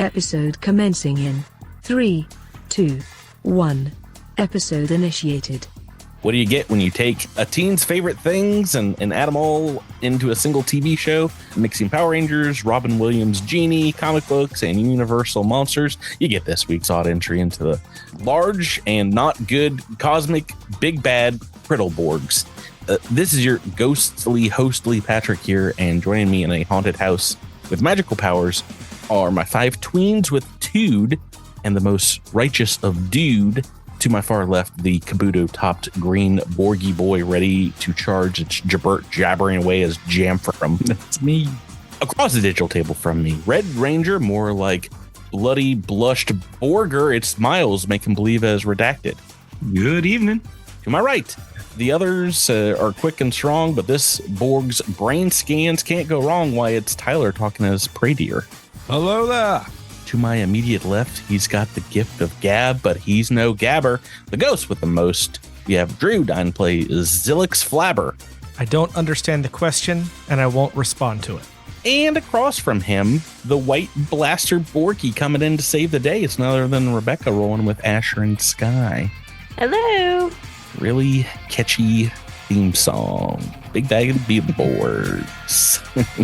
Episode commencing in 3, 2, 1. Episode initiated. What do you get when you take a teen's favorite things and add them all into a single TV show, mixing Power Rangers, Robin Williams' Genie, comic books, and Universal monsters? You get this week's odd entry into the large and not good cosmic big bad Priddleborgs. This is your ghostly, hostly Patrick here, and joining me in a haunted house with magical powers are my 5 tweens with Tude and the most righteous of Dude. To my far left, the Kabuto-topped green Borgy boy ready to charge its jabbering away as Jamfram. That's me. Across the digital table from me, Red Ranger, more like bloody blushed Borger, its smiles make him believe as redacted. Good evening. To my right, the others are quick and strong, but this Borg's brain scans can't go wrong. Why, it's Tyler talking as Prey Deer. Hello there. To my immediate left, he's got the gift of gab, but he's no gabber. The ghost with the most. We have Drew dying play Zilix Flabber. I don't understand the question, and I won't respond to it. And across from him, the white blaster Borky coming in to save the day. It's none other than Rebecca rolling with Asher and Sky. Hello. Really catchy theme song. Big bag of Beetleborgs.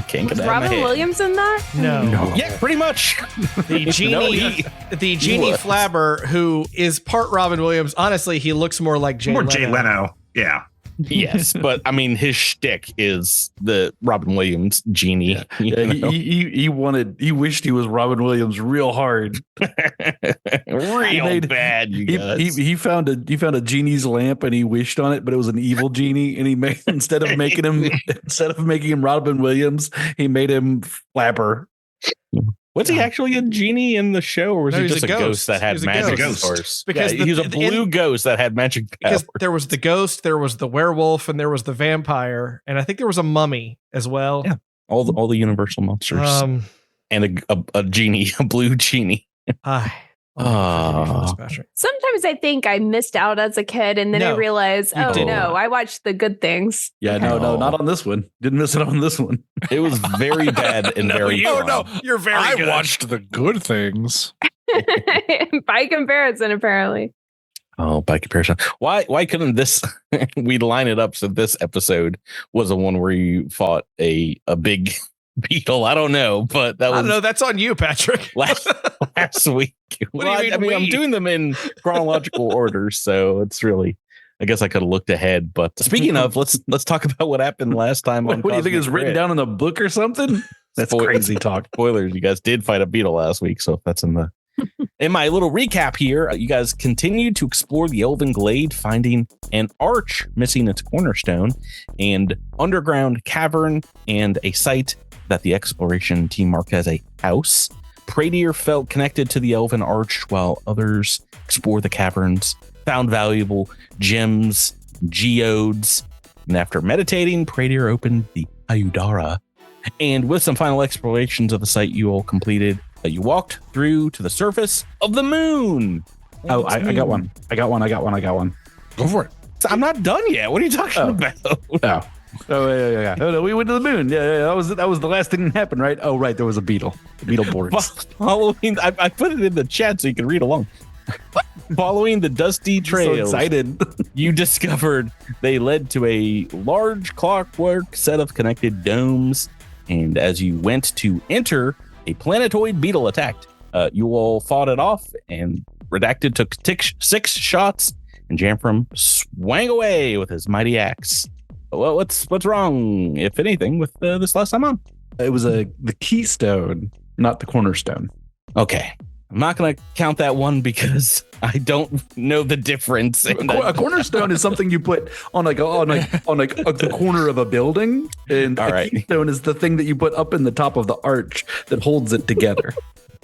Can't get Was out of my Robin head. Williams in that? No. Yeah, pretty much. The Genie, the Genie was. Flabber, who is part Robin Williams. Honestly, he looks more like Jay Leno. Jay Leno. Yeah. Yes, but I mean, his shtick is the Robin Williams Genie. Yeah. You know? He wished he was Robin Williams real hard. Real bad, you guys. He found a genie's lamp and he wished on it, but it was an evil genie. And he made instead of making him Robin Williams, he made him Flabber. Was he actually a genie in the show, or was No, he he just was a a ghost ghost. that He had was a magic ghost. powers? Because He was a blue ghost that had magic powers. Because there was the ghost, there was the werewolf, and there was the vampire, and I think there was a mummy as well. Yeah. All the Universal monsters and a genie, a blue genie. Patrick. Sometimes I think I missed out as a kid, and then I No, realized, you oh didn't. no, I watched the good things. Yeah, no, not on this one. Didn't miss it on this one. It was very bad and very. You're very I good. watched the good things. By comparison, apparently. Oh, by comparison, why couldn't this we line it up so this episode was the one where you fought a big beetle? I don't know, but that I was don't know. That's on you, Patrick. last week. What do you mean I mean, I'm we? doing them in chronological order, so it's really. I guess I could have looked ahead. But speaking of, let's talk about what happened last time. What do you think is written down in a book or something? That's crazy talk. Spoilers, you guys did fight a beetle last week, so that's in the in my little recap here. You guys continued to explore the Elven Glade, finding an arch missing its cornerstone, and underground cavern, and a site that the exploration team marked as a house. Pradier felt connected to the Elven Arch, while others explored the caverns, found valuable gems, geodes, and after meditating, Pradier opened the Ayudara. And with some final explorations of the site you all completed, you walked through to the surface of the moon. Oh, I got one. I got one. Go for it. I'm not done yet. What are you talking about? Yeah. No, we went to the moon. Yeah. That was the last thing that happened, right? Oh, right. There was a beetle. Beetleborgs. Following, I put it in the chat so you can read along. Following the dusty trails, So excited. you discovered they led to a large clockwork set of connected domes. And as you went to enter, a planetoid beetle attacked. You all fought it off, and Redacted took 6 shots, and Jamfram swang away with his mighty axe. Well, what's wrong, if anything, with this last time on? It was the keystone, not the cornerstone. Okay. I'm not going to count that one because I don't know the difference. A cornerstone is something you put on the corner of a building, and All a right. keystone is the thing that you put up in the top of the arch that holds it together.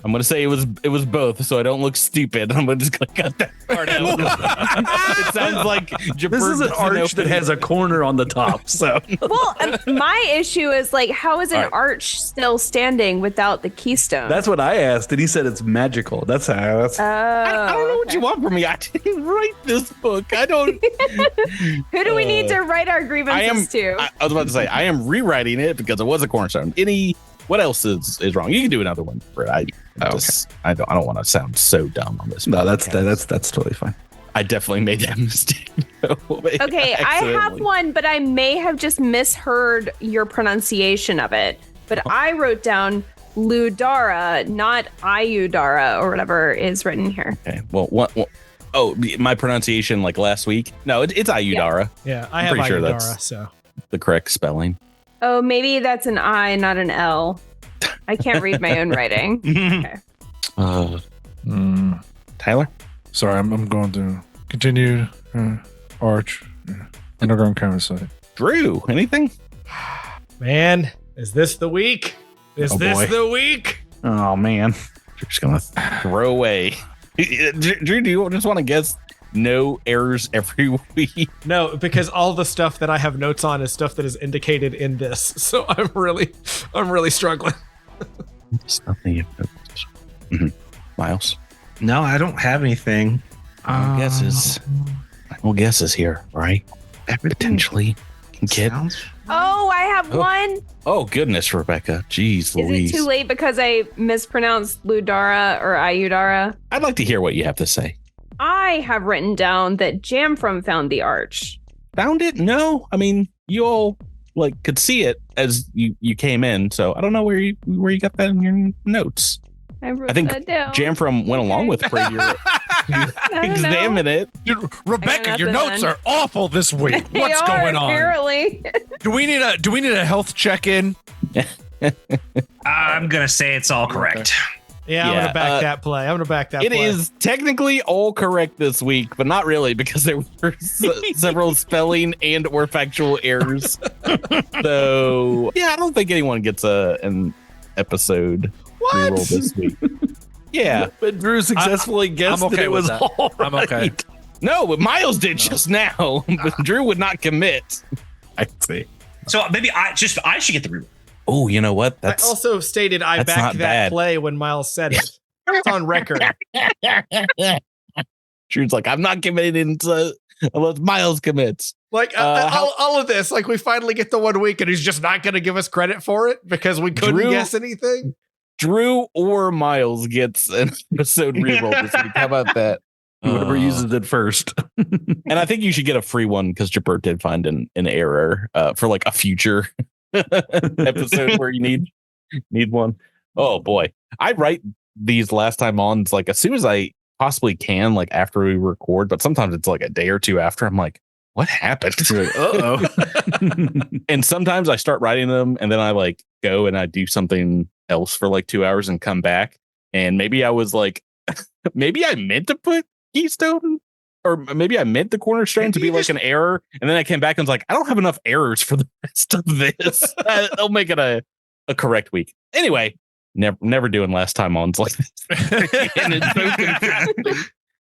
I'm going to say it was both, so I don't look stupid. I'm just going to cut that part out. It sounds like This is an arch that has a corner on the top. So Well, my issue is like, how is an All right. arch still standing without the keystone? that's what I asked, and he said it's magical. That's how. That's I don't know what you want from me. I didn't write this book. I don't. Who do we need to write our grievances to? I was about to say I am rewriting it because it was a cornerstone. Any What else is wrong? You can do another one. I don't want to sound so dumb on this. No, podcast. that's totally fine. I definitely made that mistake. Okay, I have one, but I may have just misheard your pronunciation of it. But I wrote down Ludara, not Ayudara, or whatever is written here. Okay. Well, what? Oh, my pronunciation like last week. No, it's Ayudara. Yeah, I I'm have pretty sure Ayudara, that's so. the correct spelling. Oh, maybe that's an I, not an L. I can't read my own writing. Okay. Tyler? Sorry, I'm going to continue arch underground camera site. Drew, anything? Man, is this the week? Is Oh, this boy. the week? Oh man. Drew's gonna throw away. Drew, do you just want to guess no errors every week? No, because all the stuff that I have notes on is stuff that is indicated in this. So I'm really struggling. There's nothing you've noticed. Miles? No, I don't have anything. Final guesses here, right? Potentially can get. Oh, I have one. Oh goodness, Rebecca. Jeez, Is Louise. it too late because I mispronounced Ludara or Ayudara? I'd like to hear what you have to say. I have written down that Jamfram found the arch. Found it? No. I mean, you all could see it as you came in, so I don't know where you got that in your notes. I wrote I think that down. Jamfram went along with Pradier to examine it. Dude, Rebecca, got your nothing notes then. are awful this week. They What's are, going on? Apparently. Do we need a health check-in? I'm gonna say it's all correct. Yeah, I'm Yeah, gonna back that play. I'm gonna back that It play. is technically all correct this week, but not really because there were several spelling and or factual errors. So yeah, I don't think anyone gets an episode reroll this week. Yeah, But Drew successfully guessed I'm okay that it with was that. all I'm okay. right. no, but Miles did just now. But Drew would not commit. I see. So maybe I should get the reroll. Oh, you know what? I also stated I that's backed not that bad. play when Miles said it. It's on record. Drew's like, I'm not committing unless Miles commits. Like all of this, like we finally get the 1 week, and he's just not going to give us credit for it because we couldn't Drew- guess anything. Drew or Miles gets an episode reroll this week. How about that? Whoever uses it first. And I think you should get a free one because Jabber did find an error for like a future episode where you need one. Oh boy. I write these last time on like as soon as I possibly can, like after we record, but sometimes it's like a day or two after. I'm like, what happened? Uh-oh. And sometimes I start writing them and then I like go and I do something else for like 2 hours and come back. And maybe I was like, maybe I meant to put Keystone, or maybe I meant the cornerstone to be like an error. And then I came back and was like, I don't have enough errors for the rest of this. I'll make it a correct week. Anyway, never doing last time ons like this. And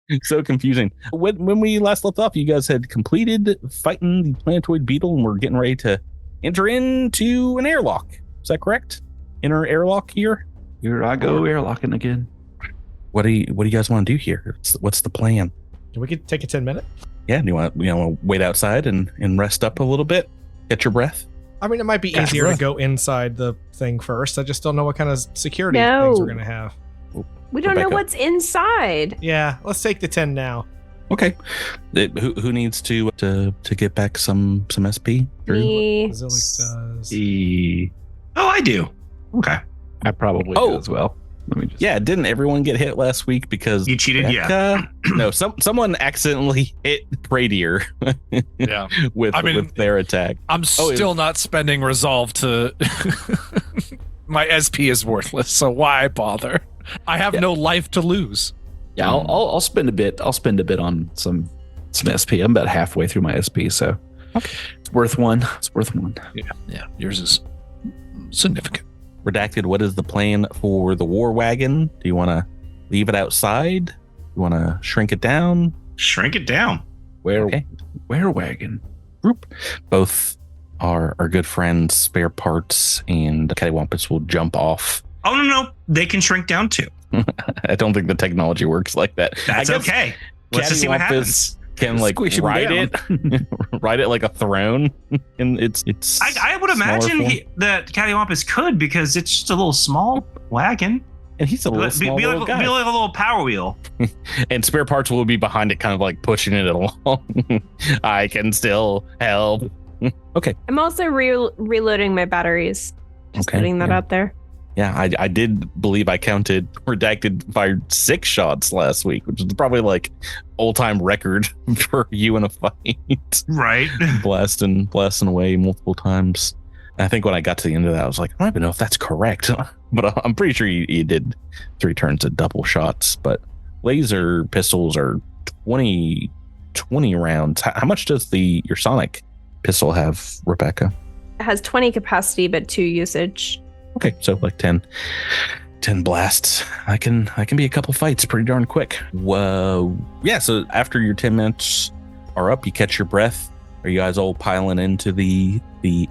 it's so confusing. When we last left off, you guys had completed fighting the planetoid beetle and we're getting ready to enter into an airlock. Is that correct? Inner airlock here? Here I go airlocking again. What do you guys want to do here? What's the plan? We could take a 10-minute. Yeah, do you want to wait outside and rest up a little bit? Get your breath? I mean, it might be easier to go inside the thing first. I just don't know what kind of security things we're going to have. We don't know Rebecca. what's inside. Yeah, let's take the 10 now. Okay. Who needs to get back some SP? Me. Zilix does. Oh, I do. Okay. I probably do as well. Let me just. Yeah, didn't everyone get hit last week because You cheated, yeah. No, someone accidentally hit Pradier Yeah. with their attack. I'm still not spending resolve to my SP is worthless, so why bother? I have no life to lose. Yeah, I'll spend a bit. I'll spend a bit on some SP. I'm about halfway through my SP, so it's worth one. It's worth one. Yeah. Yours is significant. Redacted, what is the plan for the war wagon? Do you want to leave it outside? You want to shrink it down? Shrink it down. Where Okay. wagon? Group. Both are good friends, spare parts, and Cattywampus will jump off. Oh, no. They can shrink down too. I don't think the technology works like that. That's okay. Let's just see what happens. can like Squish him ride down. it, ride it like a throne. And it's. I would imagine form. that Cattywampus could, because it's just a little small wagon. And he's a little small little guy. Be like a little Power Wheel. And spare parts will be behind it, kind of like pushing it along. I can still help. Okay. I'm also reloading my batteries. Just putting that out there. Yeah, I did believe I counted Redacted fired 6 shots last week, which is probably like all-time record for you in a fight. Right. blasting away multiple times. I think when I got to the end of that, I was like, I don't even know if that's correct, but I'm pretty sure you did 3 turns of double shots. But laser pistols are 20 rounds. How much does your sonic pistol have, Rebecca? It has 20 capacity, but 2 usage. Okay, so like 10 blasts. I can be a couple fights pretty darn quick. Whoa. Yeah, so after your 10 minutes are up, you catch your breath. Are you guys all piling into the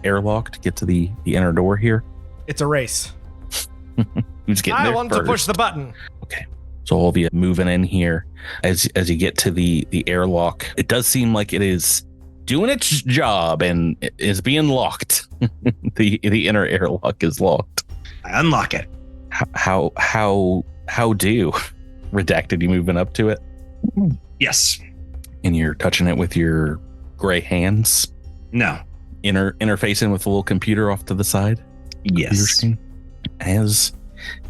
airlock to get to the inner door here? It's a race. Who's getting I there want first? to push the button. Okay. So all of you moving in here as you get to the airlock. It does seem like it is doing its job and it is being locked. the inner airlock is locked. I unlock it. How do Redacted, you moving up to it? Yes. And you're touching it with your gray hands? No. Interfacing with the little computer off to the side? Yes. Your screen?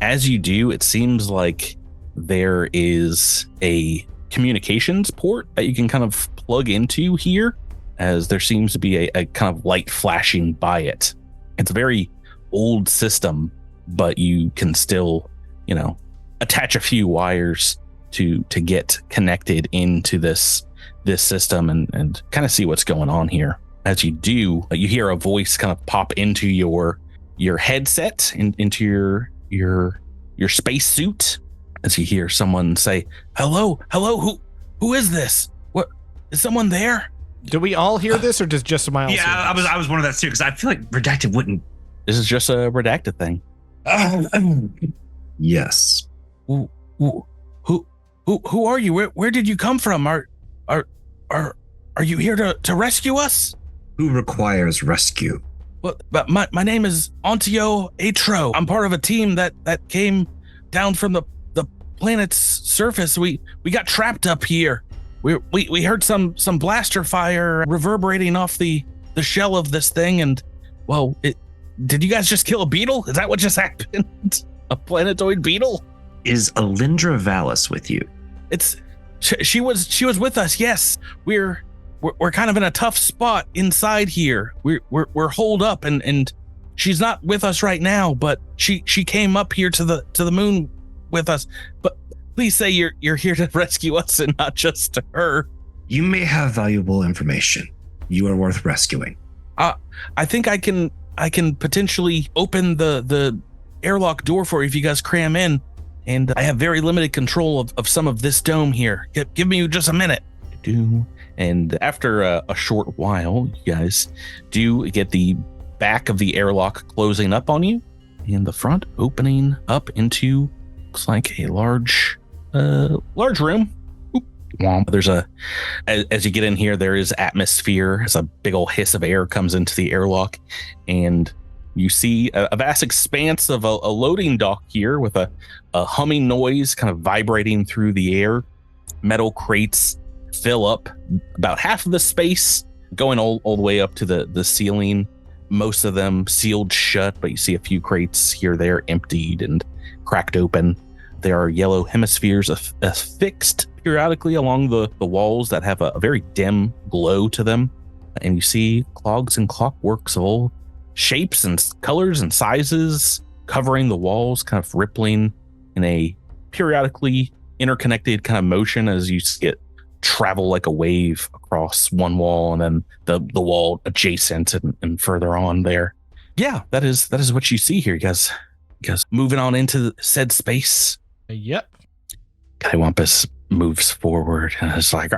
As you do, it seems like there is a communications port that you can kind of plug into here, as there seems to be a kind of light flashing by it. It's a very old system, but you can still, attach a few wires to get connected into this system and kind of see what's going on here. As you do, you hear a voice kind of pop into your headset, into your space suit, as you hear someone say, hello, who is this? What, is someone there? Do we all hear this, or does just Miles? Yeah, I was one of that too, because I feel like Redacted wouldn't. This is just a Redacted thing. Yes. Who are you? Where did you come from? Are you here to rescue us? Who requires rescue? Well, but my name is Antio Atro. I'm part of a team that came down from the planet's surface. We got trapped up here. We heard some blaster fire reverberating off the shell of this thing, and well, did you guys just kill a beetle? Is that what just happened? A planetoid beetle? Is Alindra Vallis with you? She was with us. Yes, we're kind of in a tough spot inside here. We're holed up, and she's not with us right now. But she came up here to the moon with us. But please say you're here to rescue us and not just her. You may have valuable information. You are worth rescuing. I think I can potentially open the airlock door for you if you guys cram in. And I have very limited control of some of this dome here. Give me just a minute. And after a short while, you guys do get the back of the airlock closing up on you, and the front opening up into, looks like a large room. There's as you get in here, there is atmosphere. As a big old hiss of air comes into the airlock, and you see a vast expanse of a loading dock here with a humming noise kind of vibrating through the air. Metal crates fill up about half of the space, going all the way up to the ceiling. Most of them sealed shut, but you see a few crates here or there emptied and cracked open. There are yellow hemispheres affixed periodically along the walls that have a very dim glow to them. And you see clogs and clockworks of all shapes and colors and sizes covering the walls, kind of rippling in a periodically interconnected kind of motion as you see it travel like a wave across one wall and then the wall adjacent and further on there. Yeah, that is what you see here. You guys moving on into said space. Yep. Cattywampus moves forward and is like,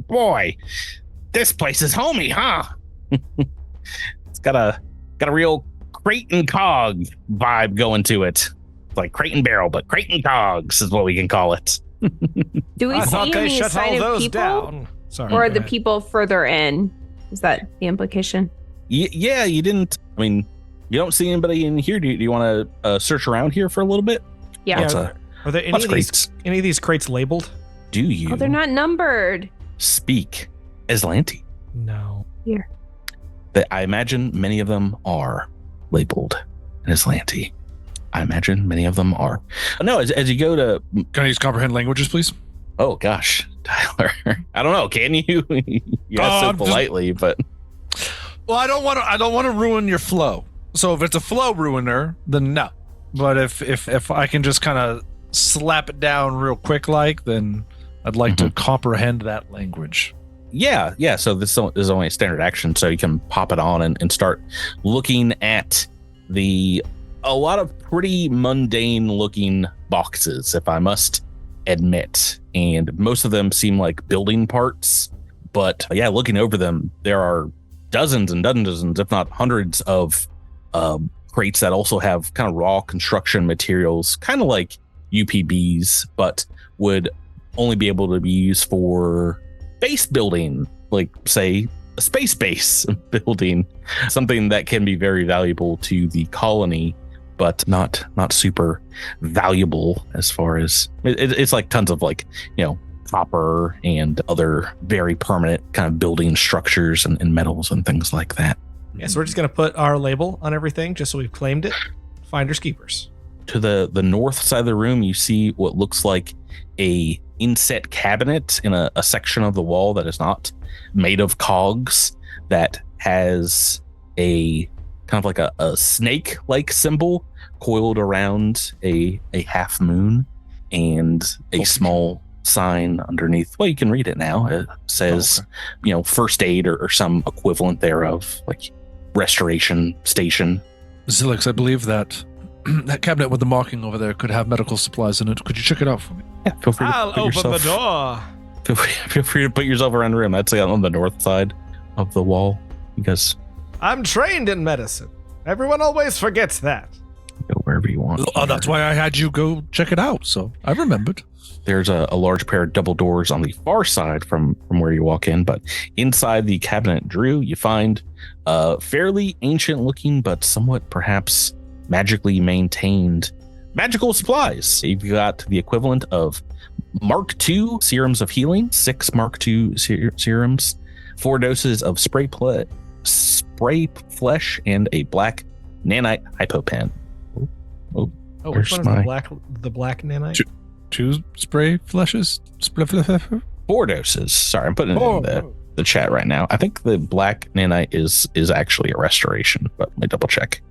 boy, this place is homey, huh? It's got a real crate and cog vibe going to it. It's like crate and barrel, but crate and cogs is what we can call it. Do we I see thought they any shut all sign of those people? down. Sorry. Or go the ahead. people further in? Is that the implication? Yeah, you didn't. I mean, you don't see anybody in here. Do you want to search around here for a little bit? Yeah. Lots Yeah, are there any lots of of these crates. any of these crates labeled? Do you Oh, they're not numbered. speak Azlanti? No. That I imagine many of them are labeled in Azlanti. I imagine many of them are. No, as you go to, Can I use comprehend languages, please? oh gosh, Tyler, I don't know. Can you? You asked so I'm just- politely, but Well, I don't want to ruin your flow. So if it's a flow ruiner, then no. But if I can just kind of slap it down real quick, then I'd like to comprehend that language. yeah. So this is only a standard action, so you can pop it on and start looking at a lot of pretty mundane looking boxes, if I must admit, and most of them seem like building parts. But yeah, looking over them, there are dozens and dozens, if not hundreds, of crates that also have kind of raw construction materials, kind of like UPBs, but would only be able to be used for base building, like say a space base building, something that can be very valuable to the colony, but not super valuable as far as it's like tons of like, copper and other very permanent kind of building structures and metals and things like that. Yeah, so we're just gonna put our label on everything just so we've claimed it. Finders keepers. To the north side of the room, you see what looks like a inset cabinet in a section of the wall that is not made of cogs, that has a kind of like a snake-like symbol coiled around a half moon, and a small sign underneath. Well, you can read it now. It says, first aid or some equivalent thereof, like restoration station. Zilix, I believe that that cabinet with the marking over there could have medical supplies in it. Could you check it out for me? Yeah, feel free to I'll put open yourself, the door. Feel free to put yourself around the room. That's on the north side of the wall. You guys I'm trained in medicine. Everyone always forgets that. go wherever you want. Oh, that's why I had you go check it out. So I remembered. There's a large pair of double doors on the far side from where you walk in, but inside the cabinet, Drew, you find fairly ancient looking, but somewhat perhaps magically maintained magical supplies. You've got the equivalent of Mark II serums of healing, 6 Mark II serums, 4 doses of spray flesh, and a black nanite hypopen. Oh, Where's which one is the black nanite? 2 spray flashes. 4 doses. Sorry, I'm putting it in the chat right now. I think the black nanite is actually a restoration, but let me double check.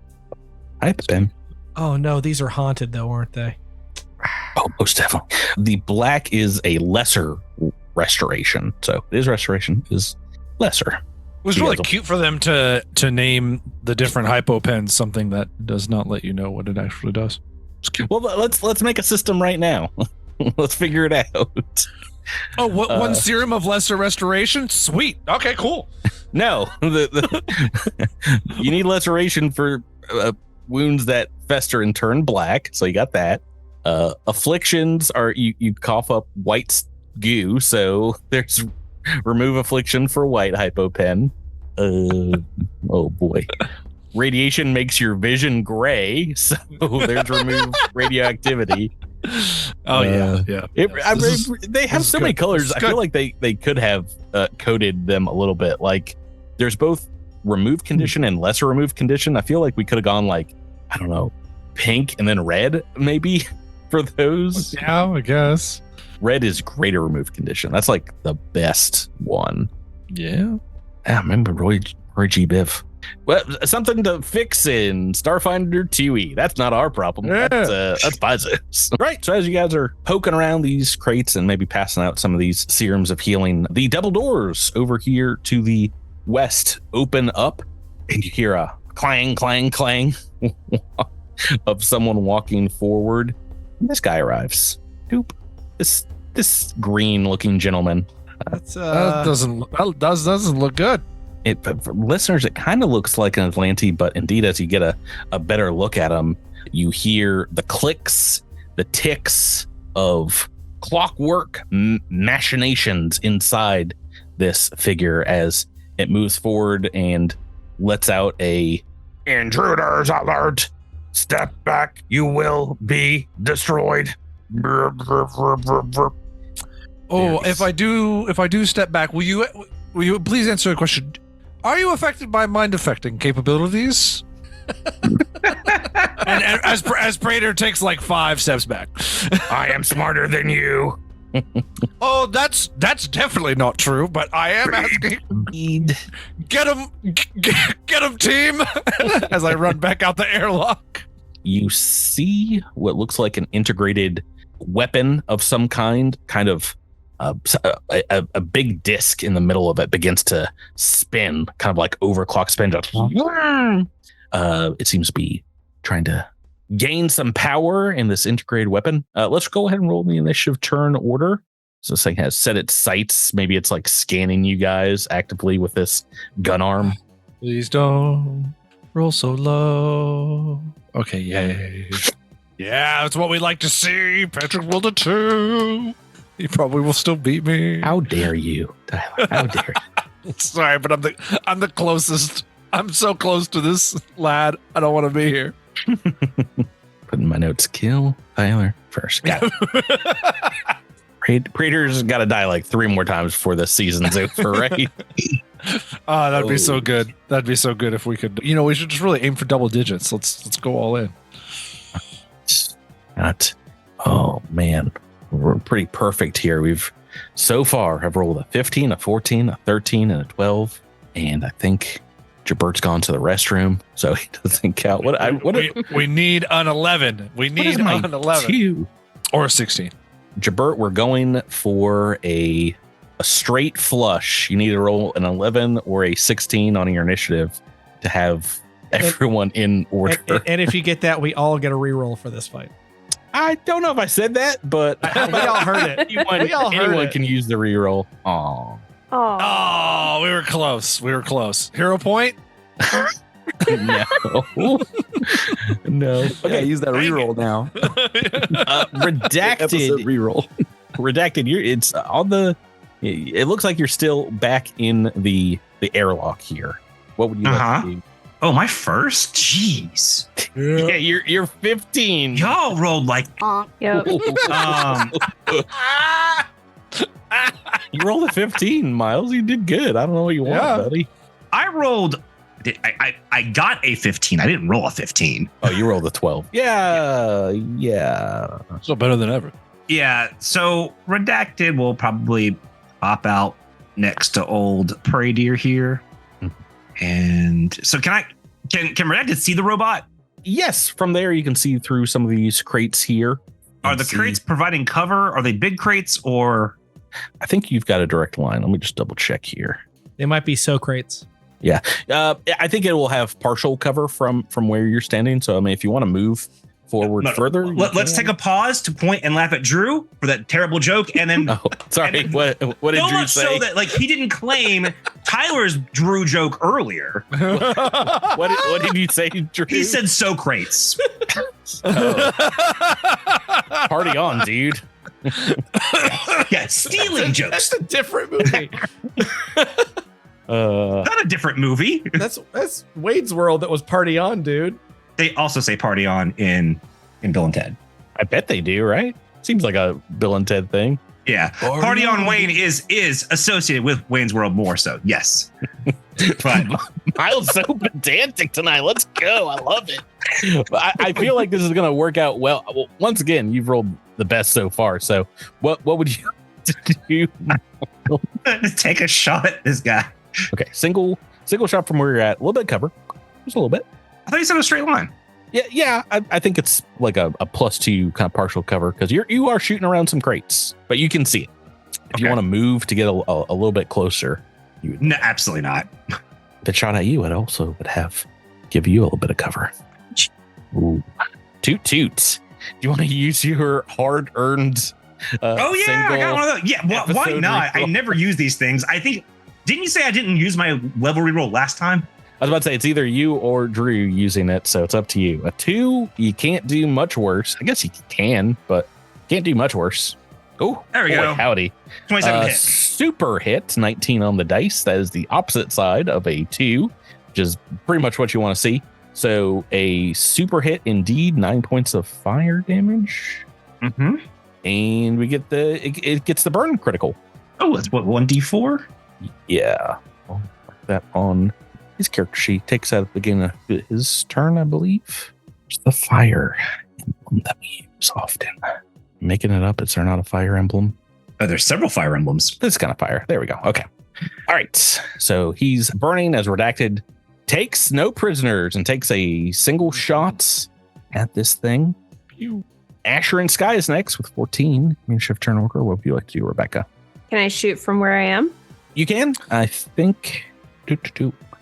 Hypopen. Oh no, these are haunted though, aren't they? Oh, most definitely. The black is a lesser restoration. So his restoration is lesser. It was really cute for them to name the different hypopens something that does not let you know what it actually does. It's cute. Well, let's make a system right now. Let's figure it out. Oh, one serum of lesser restoration? Sweet. Okay, cool. No, you need laceration for wounds that fester and turn black. So you got that. Afflictions are you cough up white goo. So there's remove affliction for white hypopen. Oh boy. Radiation makes your vision gray. So there's remove radioactivity. Oh yeah. They have so many colors. I feel like they could have coded them a little bit. Like there's both remove condition and lesser remove condition. I feel like we could have gone like, I don't know, pink and then red maybe for those. Yeah, I guess. Red is greater remove condition. That's like the best one. Yeah. I remember Roy G. Biv. Well, something to fix in Starfinder 2E. That's not our problem. Yeah. That's Bizo's. Right. So as you guys are poking around these crates and maybe passing out some of these serums of healing, the double doors over here to the west open up, and you hear a clang, clang, clang of someone walking forward. And this guy arrives. Doop. This green-looking gentleman. That's That doesn't look good. For listeners, it kind of looks like an Azlanti, but indeed, as you get a better look at him, you hear the clicks, the ticks of clockwork machinations inside this figure as it moves forward and lets out a "Intruders alert! Step back, you will be destroyed." Oh, if I do step back, will you please answer the question? Are you affected by mind affecting capabilities? and as Praetor takes like 5 steps back. I am smarter than you. Oh, that's definitely not true, but I am asking. Get him, team! As I run back out the airlock. You see what looks like an integrated weapon of some kind of a big disc in the middle of it begins to spin, kind of like overclock spin. It seems to be trying to gain some power in this integrated weapon. Let's go ahead and roll the initiative turn order. So this thing has set its sights. Maybe it's like scanning you guys actively with this gun arm. Please don't roll so low. Okay, yay. Yeah, that's what we like to see. Patrick rolled a 2. He probably will still beat me. How dare you, Tyler? How dare you? Sorry, but I'm the closest. I'm so close to this lad. I don't want to be here. Putting my notes. Kill Tyler first. Got it. Praetor's got to die like 3 more times before the season's over, right? Oh, that'd be so good. That'd be so good if we could. We should just really aim for double digits. Let's go all in. Oh man, we're pretty perfect here. We've so far have rolled a 15, a 14, a 13, and a 12, and I think Jabert's gone to the restroom, so he doesn't count. We need an 11. We need an 11 2? Or a 16. Jabert, we're going for a straight flush. You need to roll an 11 or a 16 on your initiative to have everyone in order. And if you get that, we all get a reroll for this fight. I don't know if I said that, but we all heard it. Anyone can use the reroll. Aw. Oh, we were close. Hero point? No. No. Okay, use that reroll now. Redacted Episode reroll. Redacted. It's on the. It looks like you're still back in the airlock here. What would you like to do? Oh, my first? Jeez. Yeah, you're 15. Y'all rolled like. Yep. You rolled a 15, Miles. You did good. I don't know what you want, buddy. I rolled. I got a 15. I didn't roll a 15. Oh, you rolled a 12. Yeah. So better than ever. Yeah. So Redacted will probably pop out next to old Prey Deer here. And so can Redacted see the robot? Yes. From there, you can see through some of these crates here. Are the crates providing cover? Are they big crates or? I think you've got a direct line. Let me just double check here. They might be so crates. Yeah. I think it will have partial cover from where you're standing. So, I mean, if you want to move forward further. Let's take a pause to point and laugh at Drew for that terrible joke. And then. Oh, sorry. What did Drew say? So that he didn't claim Tyler's Drew joke earlier. What did you say, Drew? He said so crates. Party on, dude. Yeah, stealing jokes. That's a different movie. Not a different movie. That's Wade's World that was Party On, dude. They also say party on in Bill and Ted. I bet they do, right? Seems like a Bill and Ted thing. Yeah. Party on Wayne is associated with Wayne's World more so. Yes. But Miles so pedantic tonight. Let's go. I love it. I feel like this is going to work out well. Once again, you've rolled the best so far. So what would you do? Take a shot at this guy. Okay. Single shot from where you're at. A little bit of cover. Just a little bit. I thought you said a straight line. Yeah. I think it's like a +2 kind of partial cover because you are shooting around some crates, but you can see it. If you want to move to get a little bit closer, you would. No, absolutely not. The shot at you, it also would give you a little bit of cover. Ooh. Toot. Do you want to use your hard-earned? Oh yeah, I got one of those. Yeah, why not? Reroll. I never use these things. I think. Didn't you say I didn't use my level reroll last time? I was about to say it's either you or Drew using it, so it's up to you. A 2, you can't do much worse. I guess you can, but can't do much worse. Oh, There we go. Howdy. 27 hit. Super hit, 19 on the dice. That is the opposite side of a 2, which is pretty much what you want to see. So a super hit indeed, 9 points of fire damage. Mm-hmm. And we get it gets the burn critical. Oh, that's what, 1d4? Yeah. I'll mark that on his character sheet. Takes that at the beginning of his turn, I believe. It's the fire emblem that we use often. Making it up. Is there not a fire emblem? Oh, there's several fire emblems. This kind of fire. There we go. Okay. All right. So he's burning as redacted. Takes no prisoners and takes a single shot at this thing. Asher and Sky is next with 14. Shift turn order. What would you like to do, Rebecca? Can I shoot from where I am? You can. I think.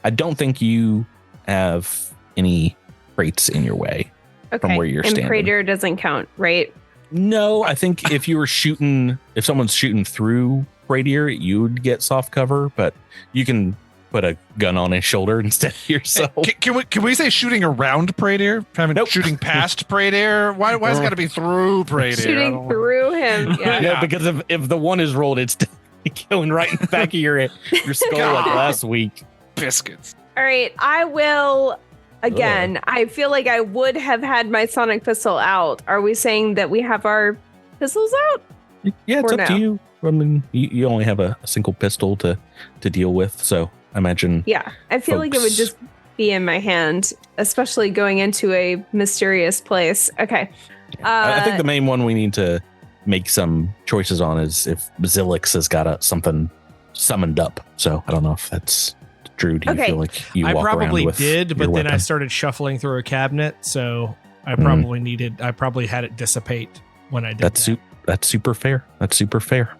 I don't think you have any crates in your way from where you're standing. And Praetor doesn't count, right? No, I think if you were shooting, if someone's shooting through Praetor, you'd get soft cover, but you can put a gun on his shoulder instead of yourself. Can we say shooting around Praetor? Nope. Shooting past Praetor? Why has it got to be through Praetor? Shooting through him. Yeah. Yeah, because if the one is rolled, it's going right in the back of your skull like last week. Biscuits. All right, I will. Again, I feel like I would have had my sonic pistol out. Are we saying that we have our pistols out? Yeah, it's Or up to no? you. I mean, you only have a single pistol to deal with, so I imagine. Yeah, I feel like it would folks- just be in my hand, especially going into a mysterious place. Okay. I think the main one we need to make some choices on is if Zilix has got something summoned up. So I don't know if that's Drew. Do you Okay. feel like you I walk probably around with did, but your then I weapon? started shuffling through a cabinet, so I probably had it dissipate when I did That's that. that's super fair. That's super fair.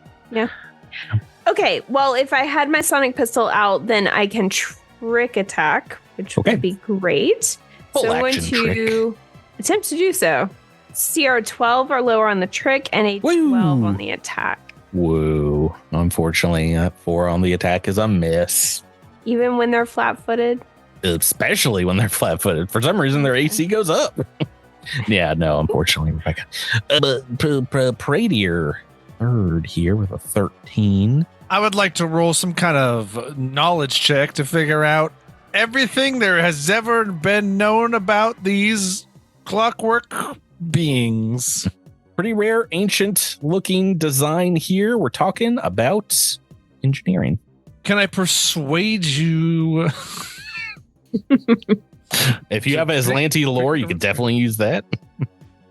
Okay, well, if I had my sonic pistol out, then I can trick attack, which Okay. would be great. Full So I'm going action to attempt to do so. CR 12 or lower on the trick and a Woo. 12 on the attack. Whoa. Unfortunately, that 4 on the attack is a miss. Even when they're flat-footed. Especially when they're flat-footed. For some reason, their AC goes up. Yeah, no, unfortunately, Rebecca. But Praetor third here with a 13. I would like to roll some kind of knowledge check to figure out everything there has ever been known about these clockwork beings. Pretty rare, ancient-looking design here. We're talking about engineering. Can I persuade you? If you have Azlanti lore, you could definitely use that.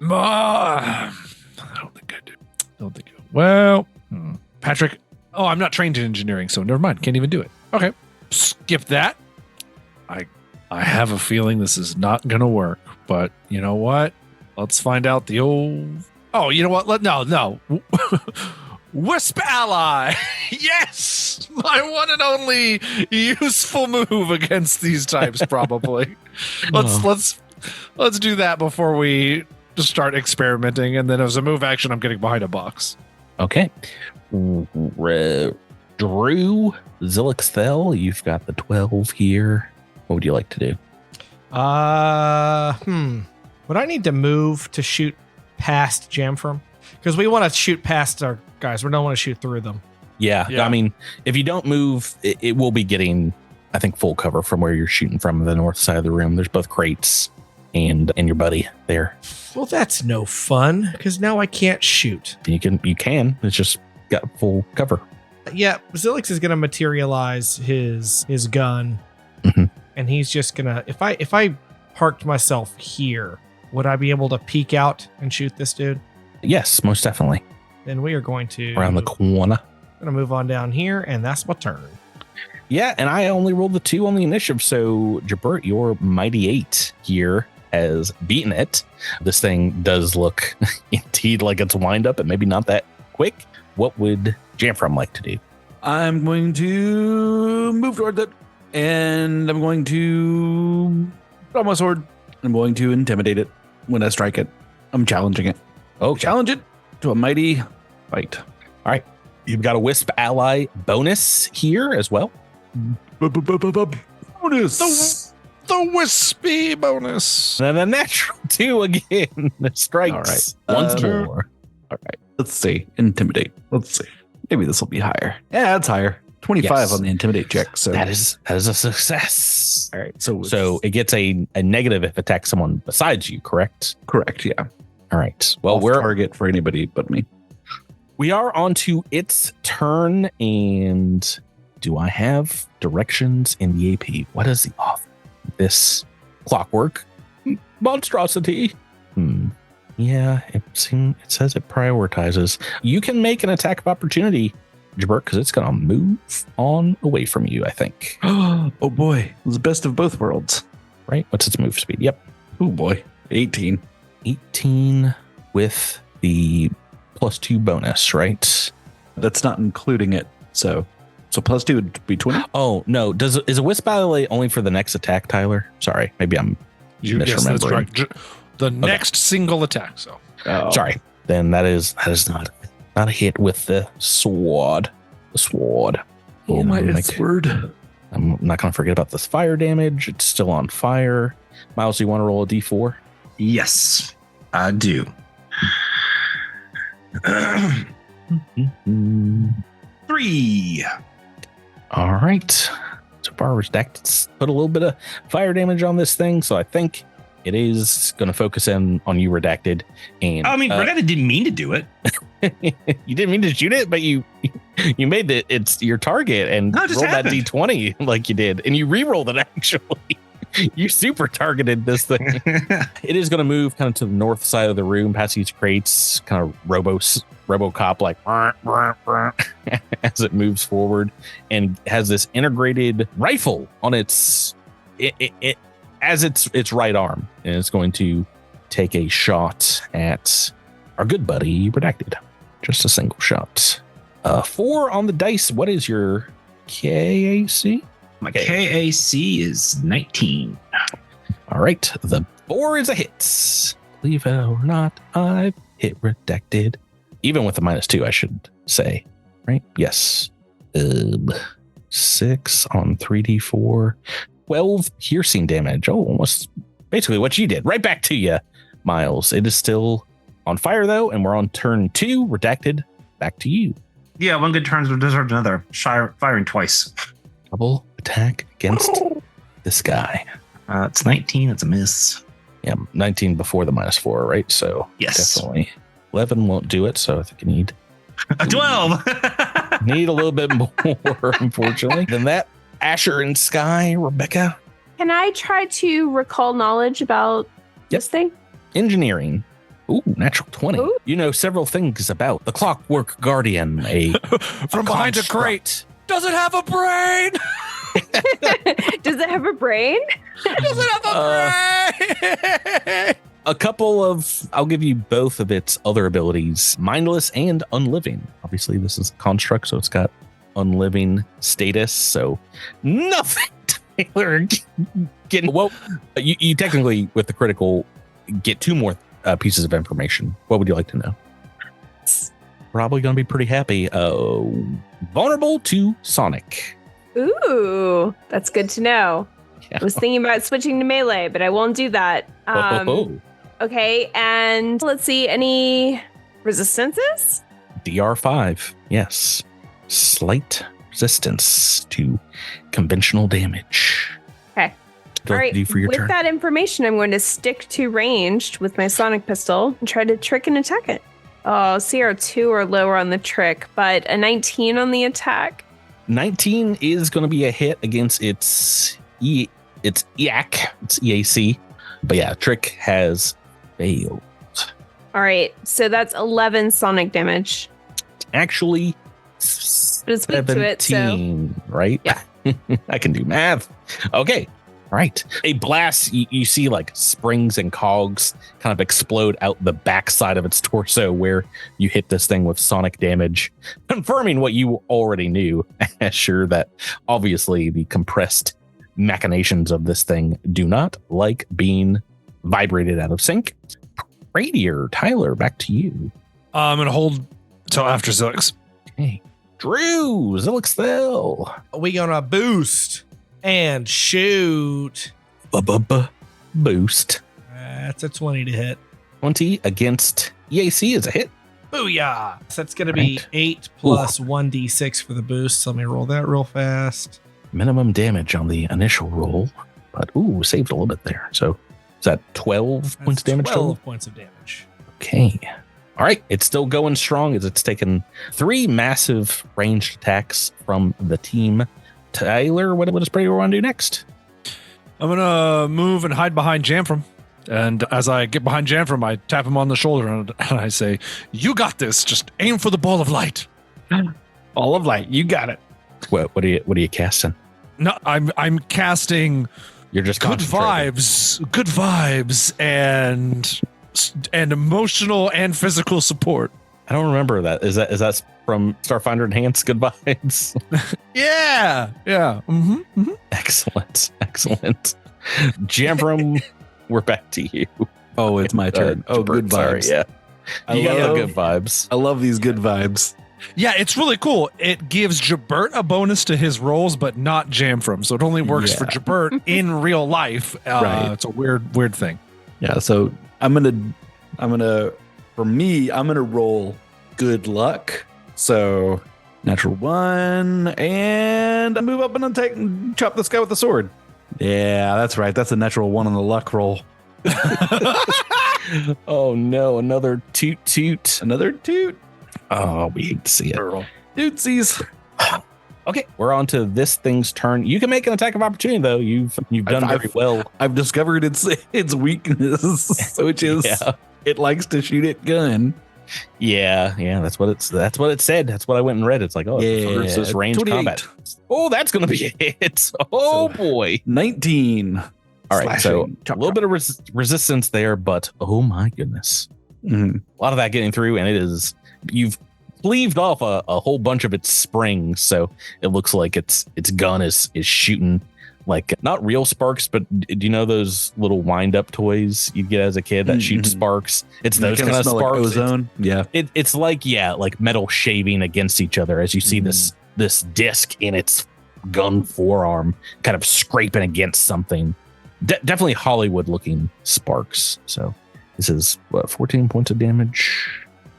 I don't think I do. Well, Patrick. Oh, I'm not trained in engineering, so never mind. Can't even do it. Okay, skip that. I have a feeling this is not gonna work, but you know what? Let's find out the old. Oh, you know what? No. Wisp ally. Yes, my one and only useful move against these types. Probably. Let's do that before we just start experimenting, and then as a move action, I'm getting behind a box. Okay. Drew, Zilixthel, you've got the 12 here. What would you like to do? Would I need to move to shoot past Jamfram? Because we want to shoot past our guys. We don't want to shoot through them. Yeah, I mean, if you don't move, it will be getting, I think, full cover from where you're shooting from the north side of the room. There's both crates and your buddy there. Well, that's no fun because now I can't shoot. You can. It's just got full cover. Yeah, Zilix is gonna materialize his gun, Mhm. and he's just gonna. If I parked myself here, would I be able to peek out and shoot this dude? Yes, most definitely. Then we are going to Around the corner. Gonna move on down here, and that's my turn. Yeah, and I only rolled the 2 on the initiative, so Jabert, your mighty 8 here has beaten it. This thing does look indeed like it's wind up, and maybe not that quick. What would Jamfram like to do? I'm going to move toward it, and I'm going to draw my sword. I'm going to intimidate it when I strike it. I'm challenging it. Oh, Challenge it to a mighty fight. All right. You've got a Wisp ally bonus here as well. Bonus. The wispy bonus. And a natural 2 again. Strikes All right. once more. All right. Let's see. Intimidate. Let's see. Maybe this will be higher. Yeah, it's higher. 25 Yes. on the intimidate check. So That is a success. all right. So So it gets a negative if it attacks someone besides you, correct? correct. Yeah. All right. Well, Off target for anybody but me. we are on to its turn, and do I have directions in the AP? What is the author of this clockwork monstrosity? Yeah, it says it prioritizes. You can make an attack of opportunity, Jabert, because it's going to move on away from you, I think. Oh boy. It was the best of both worlds. Right? What's its move speed? Yep. Oh boy. 18. 18 with the +2 bonus, right? That's not including it. So +2 would be 20. Oh, no. Is a Wisp Ballet only for the next attack, Tyler? Sorry. Maybe I'm Yes, that's misremembering. correct. The next single attack. So Oh. Sorry. Then that is not a hit with the sword. The sword. Oh my And S word. I'm not going to forget about this fire damage. It's still on fire. Miles, do you want to roll a d4? Yes, I do. 3. All right. So far, Redacted's put a little bit of fire damage on this thing, so I think it is going to focus in on you, Redacted. And I mean, Redacted didn't mean to do it. you didn't mean to shoot it, but you made it's your target and No, it rolled just that happened. d20 like you did, and you re-rolled it actually. You super targeted this thing. It is going to move kind of to the north side of the room, past these crates, kind of RoboCop like as it moves forward, and has this integrated rifle on its right arm, and it's going to take a shot at our good buddy Redacted. Just a single shot. 4 on the dice. What is your KAC? My KAC is 19. All right. The 4 is a hit. Believe it or not, I've hit Redacted. Even with the -2, I should say. Right? Yes. 6 on 3d4. 12 piercing damage. Oh, almost basically what you did. Right back to you, Miles. It is still on fire, though, and we're on turn 2. Redacted, back to you. Yeah, one good turn deserves another. Firing twice. Double attack against this guy. It's 19. It's a miss. Yeah, 19 before the -4, right? So Yes. definitely 11 won't do it. So I think you need A 12. a little bit more, unfortunately, than that. Asher and Sky, Rebecca, Can I try to recall knowledge about this thing? engineering. Ooh, natural 20. Ooh. You know several things about the Clockwork Guardian, from behind a crate. Does it have a brain? Does it have a brain? Does it have a brain? A couple of, I'll give you both of its other abilities, mindless and unliving. Obviously, this is a construct, so it's got unliving status. So nothing, Taylor. Well, you technically, with the critical, get 2 more pieces of information. What would you like to know? Probably going to be pretty happy. Vulnerable to Sonic. Ooh, that's good to know. Yeah. I was thinking about switching to melee, but I won't do that. Okay, and let's see, any resistances? DR5, yes. Slight resistance to conventional damage. Okay. What do you like to do for your with turn? that information, I'm going to stick to ranged with my sonic pistol and try to trick and attack it. Oh, CR2 or lower on the trick, but a 19 on the attack. 19 is going to be a hit against its EAC. But yeah, trick has failed. All right, so that's 11 sonic damage. Actually, But it's weak to it, so 17, right? Yeah. I can do math. Okay. All right. A blast, you see like springs and cogs kind of explode out the backside of its torso where you hit this thing with sonic damage, confirming what you already knew. Sure, that obviously the compressed machinations of this thing do not like being vibrated out of sync. Radier, Tyler, back to you. I'm going to hold till after Zilix. Okay. Drew, Zilixthel. We gonna boost and shoot. Boost. That's a 20 to hit. 20 against EAC is a hit. Booyah! So that's going to be 8 plus 1d6 for the boost. So let me roll that real fast. Minimum damage on the initial roll, but saved a little bit there. So is that 12 points of damage? 12 points of damage. Okay. All right. It's still going strong as it's taken 3 massive ranged attacks from the team. Tyler, what does Brady want to do next? I'm going to move and hide behind Jamfram. And as I get behind Jamfram, I tap him on the shoulder and I say, "You got this. Just aim for the ball of light." All of light. You got it. What are you casting? No, I'm casting You're just good vibes and emotional and physical support. I don't remember that. Is that from Starfinder Enhanced? Good vibes. Yeah. Excellent. Jamfram, we're back to you. Oh, it's my turn. Good sorry, vibes. Yeah. You gotta have good vibes. I love these good vibes. Yeah, it's really cool. It gives Jabert a bonus to his rolls, but not Jamfram. So it only works for Jabert in real life. Right. It's a weird thing. Yeah. So I'm gonna roll good luck. So natural 1, and I move up and attack and chop this guy with the sword. Yeah, that's right. That's a natural 1 on the luck roll. Oh no, another toot. Another toot. Oh, we hate to see it. Tootsies. Okay, we're on to this thing's turn. You can make an attack of opportunity, though. You've done very well. I've discovered its weakness, which is it likes to shoot at gun. Yeah, that's what it said. That's what I went and read. It's like, it's this range 28. combat. Oh, that's gonna be a hit. Oh boy, 19. All right, so Chop, a little bit of resistance there, but oh my goodness, a lot of that getting through, and you've cleaved off a whole bunch of its springs, so it looks like its gun is shooting like not real sparks, but do you know those little wind up toys you get as a kid that shoot sparks? It's those kind of sparks. Like ozone. It's like metal shaving against each other as you see this disc in its gun forearm kind of scraping against something. Definitely Hollywood looking sparks. So this is 14 points of damage.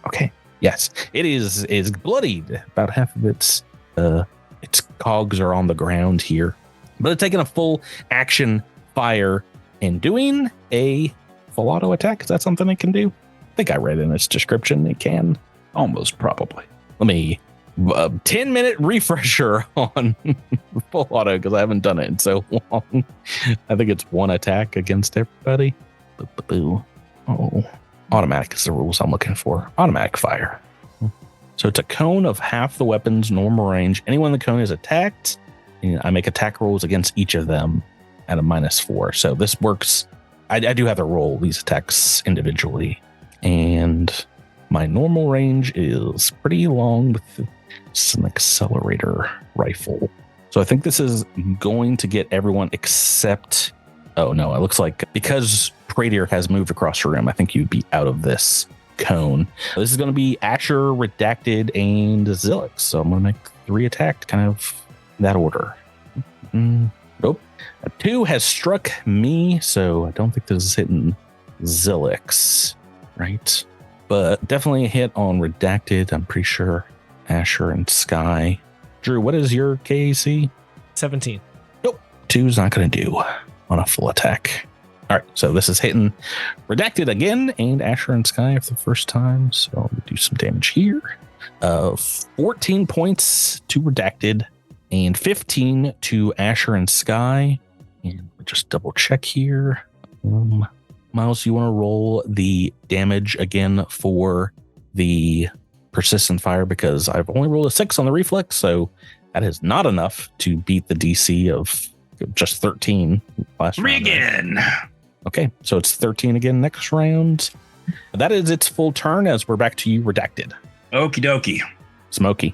Okay. Yes, it is bloodied. About half of its cogs are on the ground here. But it's taking a full action fire and doing a full auto attack. Is that something it can do? I think I read in its description it can. Almost probably. Let me 10-minute refresher on full auto because I haven't done it in so long. I think it's 1 attack against everybody. Oh, automatic is the rules I'm looking for. Automatic fire. So it's a cone of half the weapon's normal range. Anyone in the cone is attacked. I make attack rolls against each of them at a -4. So this works. I do have to roll these attacks individually. And my normal range is pretty long with some accelerator rifle. So I think this is going to get everyone except... Oh, no. It looks like because Pradier has moved across the room, I think you'd be out of this cone. This is going to be Asher, Redacted, and Zilix. So I'm going to make 3 attack, kind of that order. Nope. A 2 has struck me, so I don't think this is hitting Zilix, right? But definitely a hit on Redacted. I'm pretty sure Asher and Sky. Drew, what is your KAC? 17. Nope. 2's not going to do on a full attack. All right, so this is hitting Redacted again and Asher and Sky for the first time. So I'll do some damage here. 14 points to Redacted and 15 to Asher and Sky. And just double check here. Miles, you want to roll the damage again for the persistent fire because I've only rolled a 6 on the reflex, so that is not enough to beat the DC of just 13 last round. Again. Okay, so it's 13 again next round. That is its full turn as we're back to you, Redacted. Okie dokie. Smokey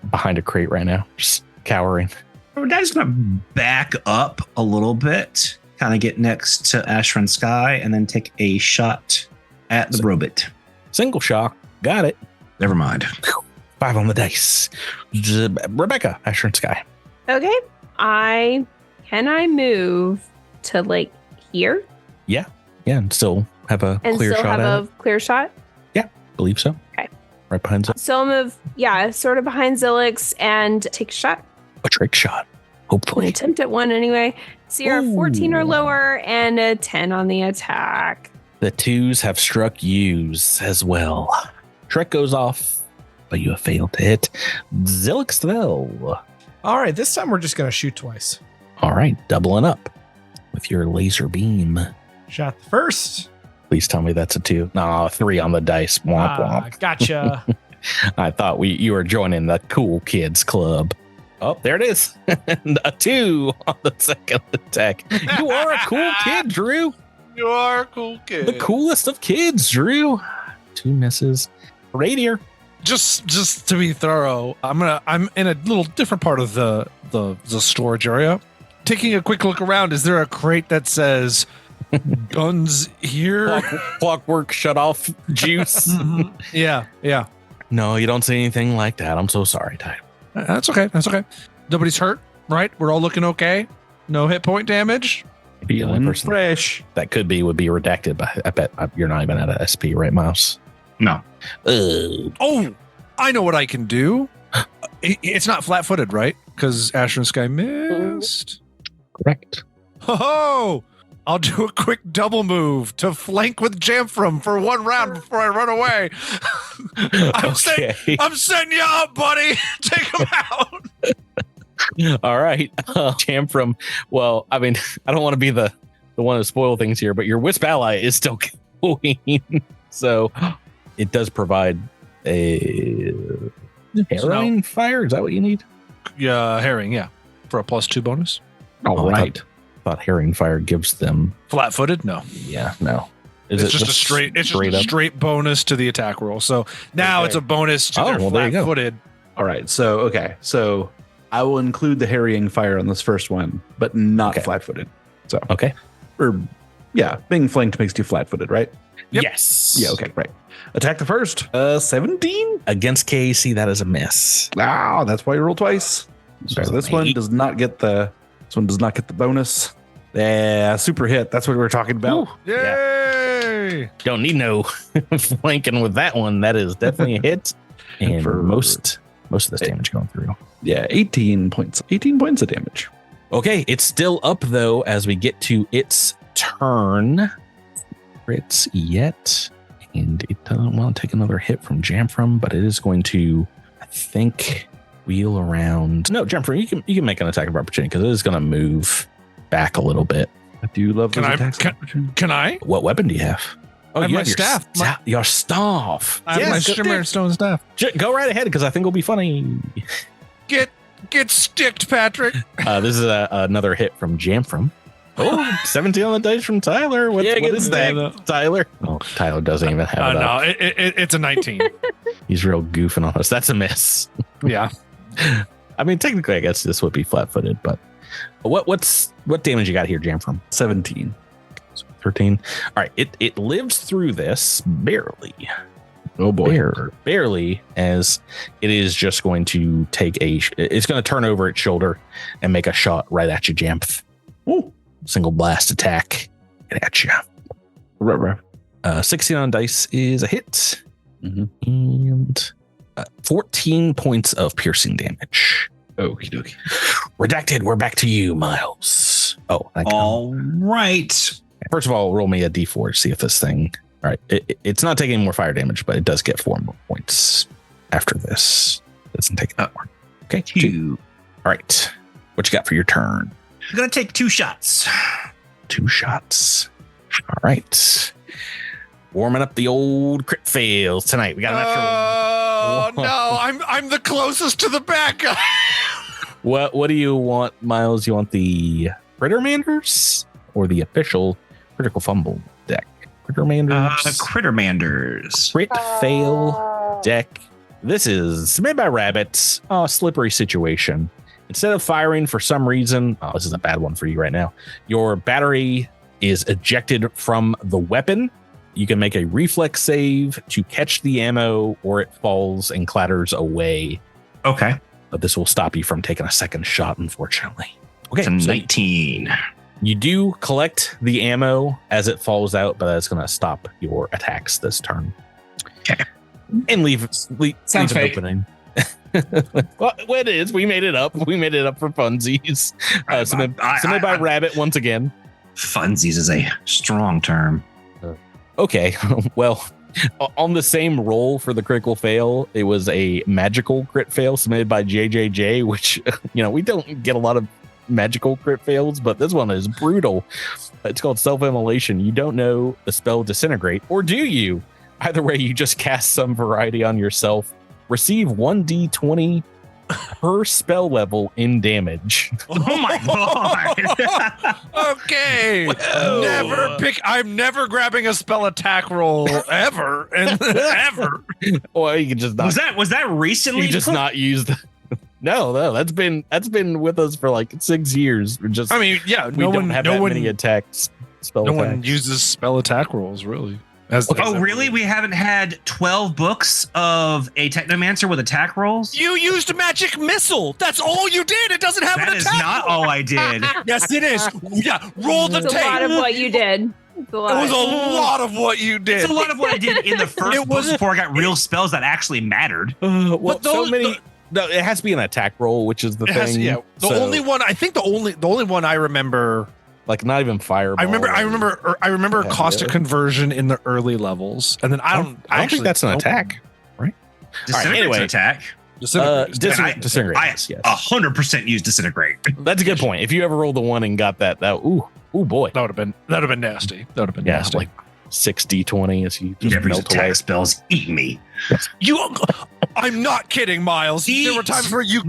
behind a crate right now, just cowering. Redacted's going to back up a little bit, kind of get next to Asher and Sky, and then take a shot at the robot. Single shot. Got it. Never mind. 5 on the dice. Rebecca, Asher and Sky. Okay. Can I move to like here? Yeah, and still have a clear shot at it. Clear shot? Yeah, believe so. Okay. Right behind Zilix. So I'll move, sort of behind Zilix and take a shot. A trick shot. An Hopefully. attempt at one anyway. So you're 14 or lower and a 10 on the attack. The 2s have struck yous as well. Trick goes off, but you have failed to hit. Zilix though. All right, this time we're just going to shoot twice. All right, doubling up with your laser beam. Shot the first. Please tell me that's a 2. No, 3 on the dice. Womp womp. Gotcha. I thought you were joining the cool kids club. Oh, there it is. A 2 on the second attack. You are a cool kid, Drew. You are a cool kid. The coolest of kids, Drew. 2 misses. Radier. Just to be thorough, I'm in a little different part of the storage area. Taking a quick look around, is there a crate that says guns here? Clockwork shut off juice. Yeah. No, you don't see anything like that. I'm so sorry, Ty. That's okay. Nobody's hurt, right? We're all looking okay. No hit point damage. The only person fresh. that could be would be redacted, but I bet you're not even at a SP, right, Miles? No. Oh, I know what I can do. It's not flat-footed, right? Because Asher and Sky missed. Correct. Oh, I'll do a quick double move to flank with Jamfram for 1 round before I run away. I'm setting you up, buddy. Take him out. All right. Jamfram. Well, I mean, I don't want to be the one to spoil things here, but your Wisp ally is still going. So it does provide a herring fire. Is that what you need? Yeah, herring, yeah. For a +2 bonus. All right. I thought herring fire gives them flat-footed? No. Yeah, no. It's just a straight bonus to the attack roll. So now it's a bonus to their flat-footed. All right. So I will include the harrying fire on this first one, but not flat-footed. So being flanked makes you flat-footed, right? Yep. Yes. Yeah. Okay. Right. Attack the first. 17 against KAC. That is a miss. Ah, that's why you roll twice. So this one does not get the. This one does not get the bonus. Yeah, super hit. That's what we were talking about. Ooh, yay! Don't need no flanking with that one. That is definitely a hit. And for most of this damage going through. Yeah, 18 points. 18 points of damage. Okay, it's still up though as we get to its turn. Crits yet, and it doesn't want to take another hit from Jamfram, but it is going to, I think, wheel around. No, Jamfram, you can make an attack of opportunity because it is going to move back a little bit. I do love those attacks. Can I? What weapon do you have? Oh, you have your staff. Your staff. I have my shimmer stone staff. Go right ahead because I think it'll be funny. Get sticked, Patrick. This is another hit from Jamfram. Oh, 17 on the dice from Tyler. What is that, Tyler? Oh, Tyler doesn't even have it. No, it's a 19. He's real goofing on us. That's a miss. Yeah. I mean, technically, I guess this would be flat-footed, but what damage you got here, Jamfram? 17. 13. All right, it lives through this barely. Oh boy, barely, as it is just going to it's going to turn over its shoulder and make a shot right at you, Jamf. Ooh. Single blast attack at you. 16 on dice is a hit. Mm-hmm. And 14 points of piercing damage. Okie dokie. Redacted, we're back to you, Miles. Oh, all right. First of all, roll me a d4 to see if this thing... All right, it's not taking more fire damage, but it does get 4 more points after this. It doesn't take any more. Okay, 2. All right, what you got for your turn? I'm going to take 2 shots. 2 shots. All right. Warming up the old crit fails tonight. We got an extra. Oh, no. I'm the closest to the back guy. What do you want, Miles? You want the Crittermanders or the official Critical Fumble deck? Crittermanders. Crittermanders. Crit fail deck. This is made by rabbits. Oh, slippery situation. Instead of firing for some reason, this is a bad one for you right now. Your battery is ejected from the weapon. You can make a reflex save to catch the ammo, or it falls and clatters away. Okay. But this will stop you from taking a second shot, unfortunately. Okay. It's 19. You do collect the ammo as it falls out, but that's going to stop your attacks this turn. Okay. and leave Sounds an fake. opening. Well, it is. We made it up. We made it up for funsies. Submitted by Rabbit once again. Funsies is a strong term. Okay, well, on the same roll for the critical fail, it was a magical crit fail submitted by JJJ, which, we don't get a lot of magical crit fails, but this one is brutal. It's called self-immolation. You don't know the spell disintegrate, or do you? Either way, you just cast some variety on yourself. Receive 1d20 per spell level in damage. Oh my god. Okay. I'm never grabbing a spell attack roll ever. And ever. Well, you can just not. Was that recently? You just not use the. No, that's been with us for like 6 years. We don't have that many attacks. No one uses spell attack rolls, really. Really? We haven't had 12 books of a technomancer with attack rolls? You used a magic missile. That's all you did. It doesn't have an attack. That is not all I did. Yes, it is. Yeah, roll the tape. It's a lot of what you did. It was a lot of what you did. It's a lot of what I did in the first book before I got real spells that actually mattered. It has to be an attack roll, which is the thing. The only one I remember. Like not even fireball. I remember caustic conversion in the early levels, and then I don't think that's an attack, right? Disintegrate's an attack. Disintegrate. I 100% use disintegrate. That's a good point. If you ever rolled the one and got that, ooh boy, that would have been nasty. That would have been nasty. Like 6d20 as you just never use melt away. attack spells. Eat me. I'm not kidding, Miles. There were times where you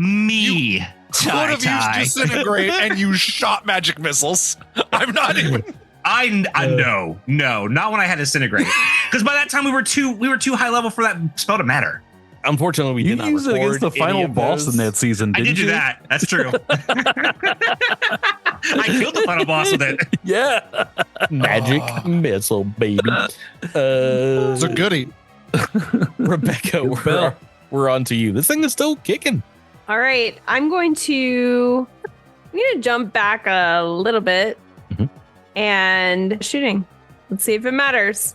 could have used disintegrate and you shot magic missiles. I'm not even. No, not when I had disintegrate. Because by that time we were too high level for that spell to matter. Unfortunately, we did not used it against the final boss those. in that season. I did do that. That's true. I killed the final boss with it. Yeah, magic missile, baby. It's a goodie. Rebecca, we're on to you. This thing is still kicking. All right, I'm going to jump back a little bit and shooting. Let's see if it matters.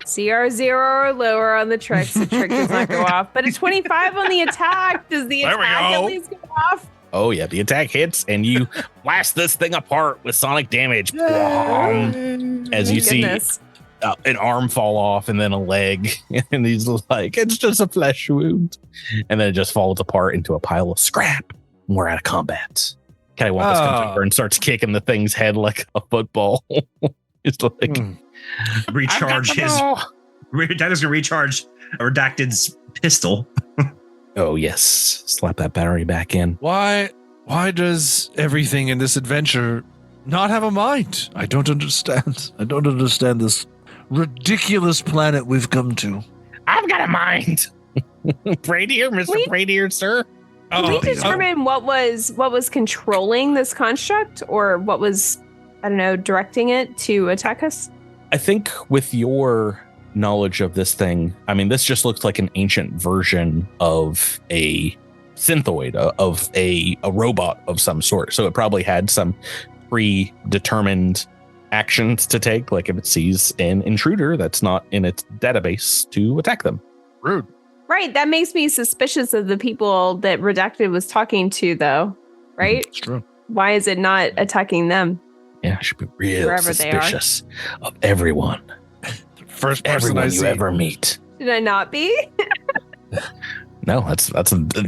CR 0 or lower on the trick. The trick does not go off, but a 25 on the attack. Does the attack at least go off? Oh yeah, the attack hits and you blast this thing apart with sonic damage. As you see an arm fall off and then a leg, and he's like, "It's just a flesh wound," and then it just falls apart into a pile of scrap. We're out of combat. Cattywampus comes over and starts kicking the thing's head like a football. It's like recharge his. Tyler's gonna recharge Redacted's pistol. Oh yes, slap that battery back in. Why does everything in this adventure not have a mind? I don't understand. I don't understand this ridiculous planet we've come to. I've got a mind. Bradier, Mr. Bradier, sir. Did we determine what was controlling this construct, or what was, I don't know, directing it to attack us? I think with your knowledge of this thing, I mean, this just looks like an ancient version of a synthoid, of a robot of some sort. So it probably had some predetermined actions to take, like if it sees an intruder that's not in its database, to attack them. Rude. Right. That makes me suspicious of the people that Redacted was talking to, though. Right? It's true. Why is it not attacking them? Yeah, I should be real Wherever suspicious of everyone. First person everyone I you see. ever meet. Should I not be? No, that's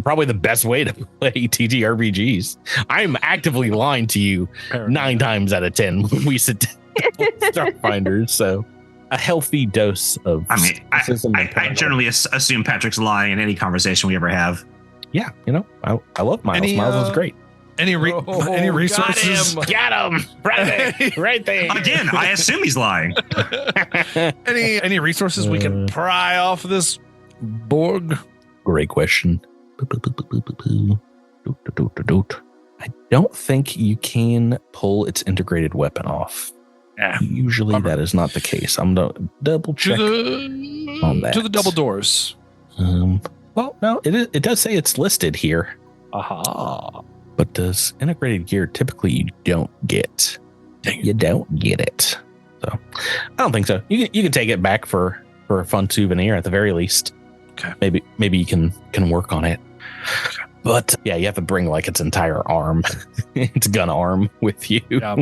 probably the best way to play TTRPGs. I'm actively lying to you 9 times out of 10 when we sit down with Starfinders. So a healthy dose of. I mean, I generally assume Patrick's lying in any conversation we ever have. Yeah, I love Miles. Miles is great. Any resources? Got him right there. Again, I assume he's lying. Any resources we can pry off this Borg? Great question. I don't think you can pull its integrated weapon off. Usually that is not the case. I'm going to double check on that. To the double doors. Well, no, it does say it's listed here. Aha. But does integrated gear typically you don't get? You don't get it. So I don't think so. You can take it back for a fun souvenir at the very least. maybe you can work on it. But yeah, you have to bring like its entire arm, its gun arm with you. Yeah.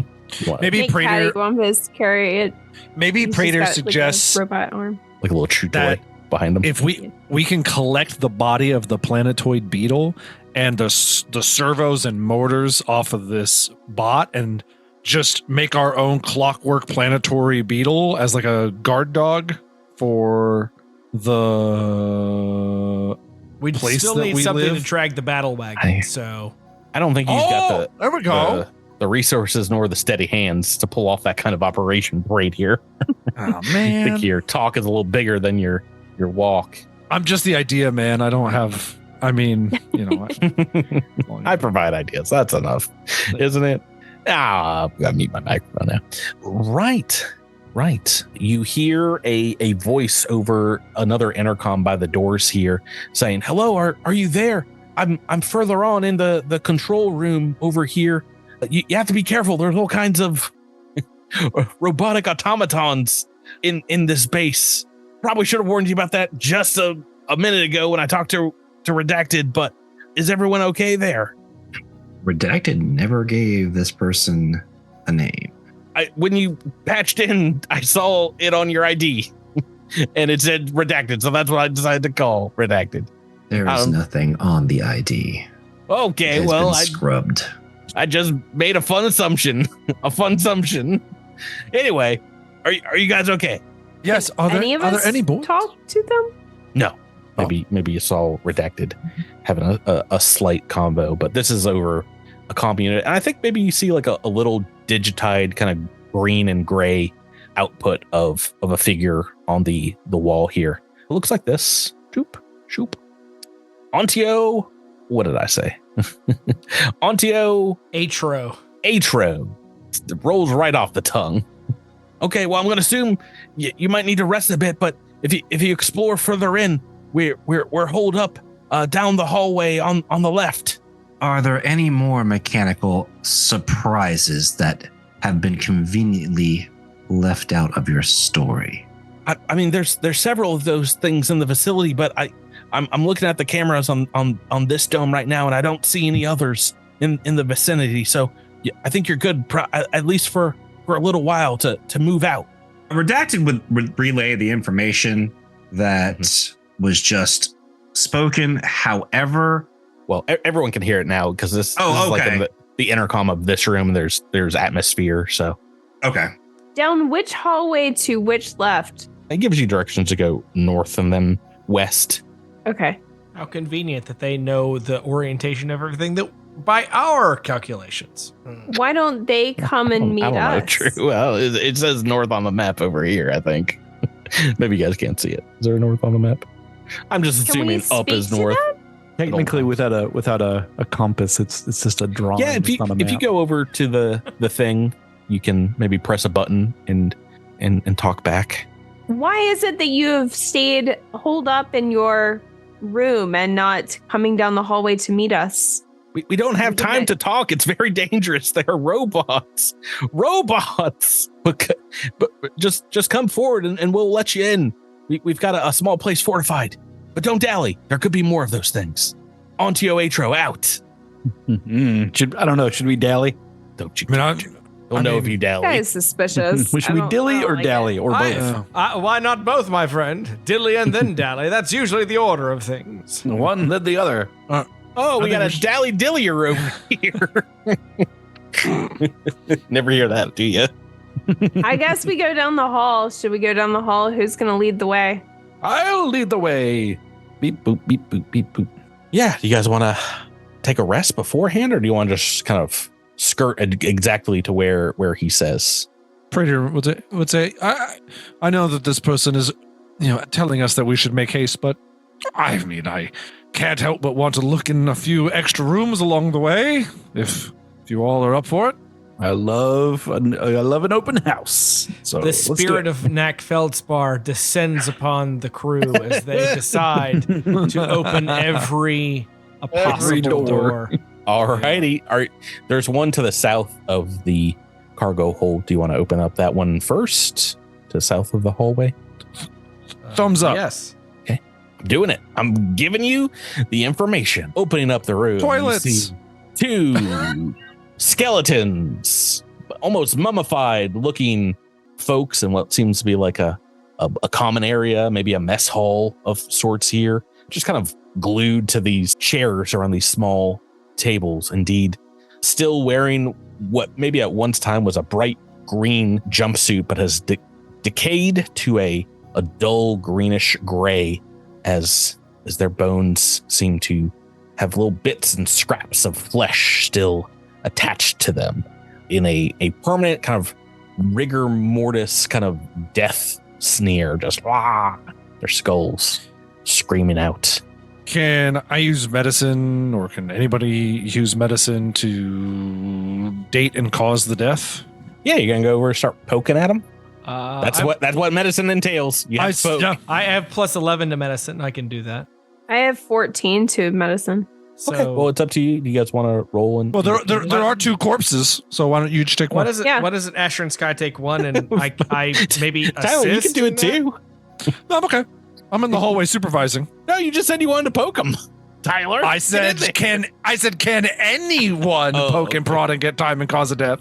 Maybe Make Praetor. Cattywampus carry it. Maybe He's Praetor just got, suggests like, a robot arm. Like a little chew toy that behind them. if we can collect the body of the planetoid beetle and the servos and motors off of this bot and just make our own clockwork planetary beetle as like a guard dog for the We'd place still that need we something live? to drag the battle wagon. So I don't think you've got there we go. the resources nor the steady hands to pull off that kind of operation right here. Oh I man, think your talk is a little bigger than your walk. I'm just the idea, man. I don't have. I mean, you know, I provide ideas. That's enough, isn't it? I mute my microphone now. Right. You hear a voice over another intercom by the doors here saying, "Hello, are you there? I'm further on in the control room over here. You have to be careful. There's all kinds of robotic automatons in this base. Probably should have warned you about that just a minute ago when I talked to Redacted, but is everyone okay there?" Redacted never gave this person a name. When you patched in, I saw it on your ID and it said Redacted, so that's what I decided to call Redacted. There is nothing on the ID. Okay, It has well, been scrubbed. I just made a fun assumption. Anyway, are you guys okay? yes. Are there any boys? talk to them? No. Maybe you saw Redacted having a slight combo, but this is over a comm unit. And I think maybe you see like a little digitized kind of green and gray output of a figure on the wall here. It looks like this. Shoop. Ontio. What did I say? Ontio Atro. It rolls right off the tongue. Okay, well, I'm going to assume you might need to rest a bit, but if you explore further in, we're holed up down the hallway on the left. Are there any more mechanical surprises that have been conveniently left out of your story? I mean, there's several of those things in the facility, but I'm looking at the cameras on this dome right now, and I don't see any others in the vicinity. So yeah, I think you're good, at least for a little while to move out. Redacted would relay the information that was just spoken. However, well, everyone can hear it now because this is okay. like in the intercom of this room. There's atmosphere, so okay. Down which hallway to which left? it gives you directions to go north and then west. Okay. How convenient that they know the orientation of everything that by our calculations. Why don't they come and meet I don't know. us? True. Well, it says north on the map over here, I think. Maybe you guys can't see it. Is there a north on the map? I'm just Can we assuming up speak is to north. them? Technically, without a compass, it's just a drawing. Yeah, it's not a if you map. go over to the thing, you can maybe press a button and talk back. Why is it that you have stayed holed up in your room and not coming down the hallway to meet us? We don't have time to talk. It's very dangerous. They are robots. But just come forward and we'll let you in. We've got a small place fortified. But don't dally. There could be more of those things. Ontio Atro out. I don't know. Should we dally? Don't you? I Don't know if you dally. That is suspicious. Should we dilly or dally or both? Why not both, my friend? Dilly and then dally. That's usually the order of things. One then the other. Oh, we got a dally dillier over here. Never hear that, do you? I guess we go down the hall. Should we go down the hall? Who's going to lead the way? I'll lead the way. Beep boop beep boop beep boop. Yeah. Do you guys want to take a rest beforehand, or do you want to just kind of skirt exactly to where he says? Praetor would say, I know that this person is, telling us that we should make haste, but I can't help but want to look in a few extra rooms along the way. If you all are up for it. I love an open house. So The spirit of Knack Feldspar descends upon the crew as they decide to open every possible door. All righty. There's one to the south of the cargo hold. Do you want to open up that one first to south of the hallway? Thumbs up. Yes. doing it. I'm giving you the information. Opening up the room. Toilets. You see 2 skeletons, almost mummified looking folks in what seems to be like a common area, maybe a mess hall of sorts here, just kind of glued to these chairs around these small tables. Indeed, still wearing what maybe at one time was a bright green jumpsuit, but has decayed to a dull greenish gray as their bones seem to have little bits and scraps of flesh still attached to them in a permanent kind of rigor mortis kind of death sneer, just their skulls screaming out. Can I use medicine, or can anybody use medicine to date and cause the death? Yeah, you're gonna go over and start poking at them. That's I what medicine entails. You have to poke. I have plus 11 to medicine. I can do that. I have 14 to medicine. So, Okay, well, it's up to you. Do you guys want to roll? And Well, there are 2 corpses, so why don't you just take what one? is it? Yeah. What is it? Asher and Sky take 1, and I maybe Tyler, you can assist do in it that? too. No, I'm okay. I'm in the hallway supervising. No, you just said you wanted to poke them, Tyler. I said, can anyone poke and prod and get time and cause a death?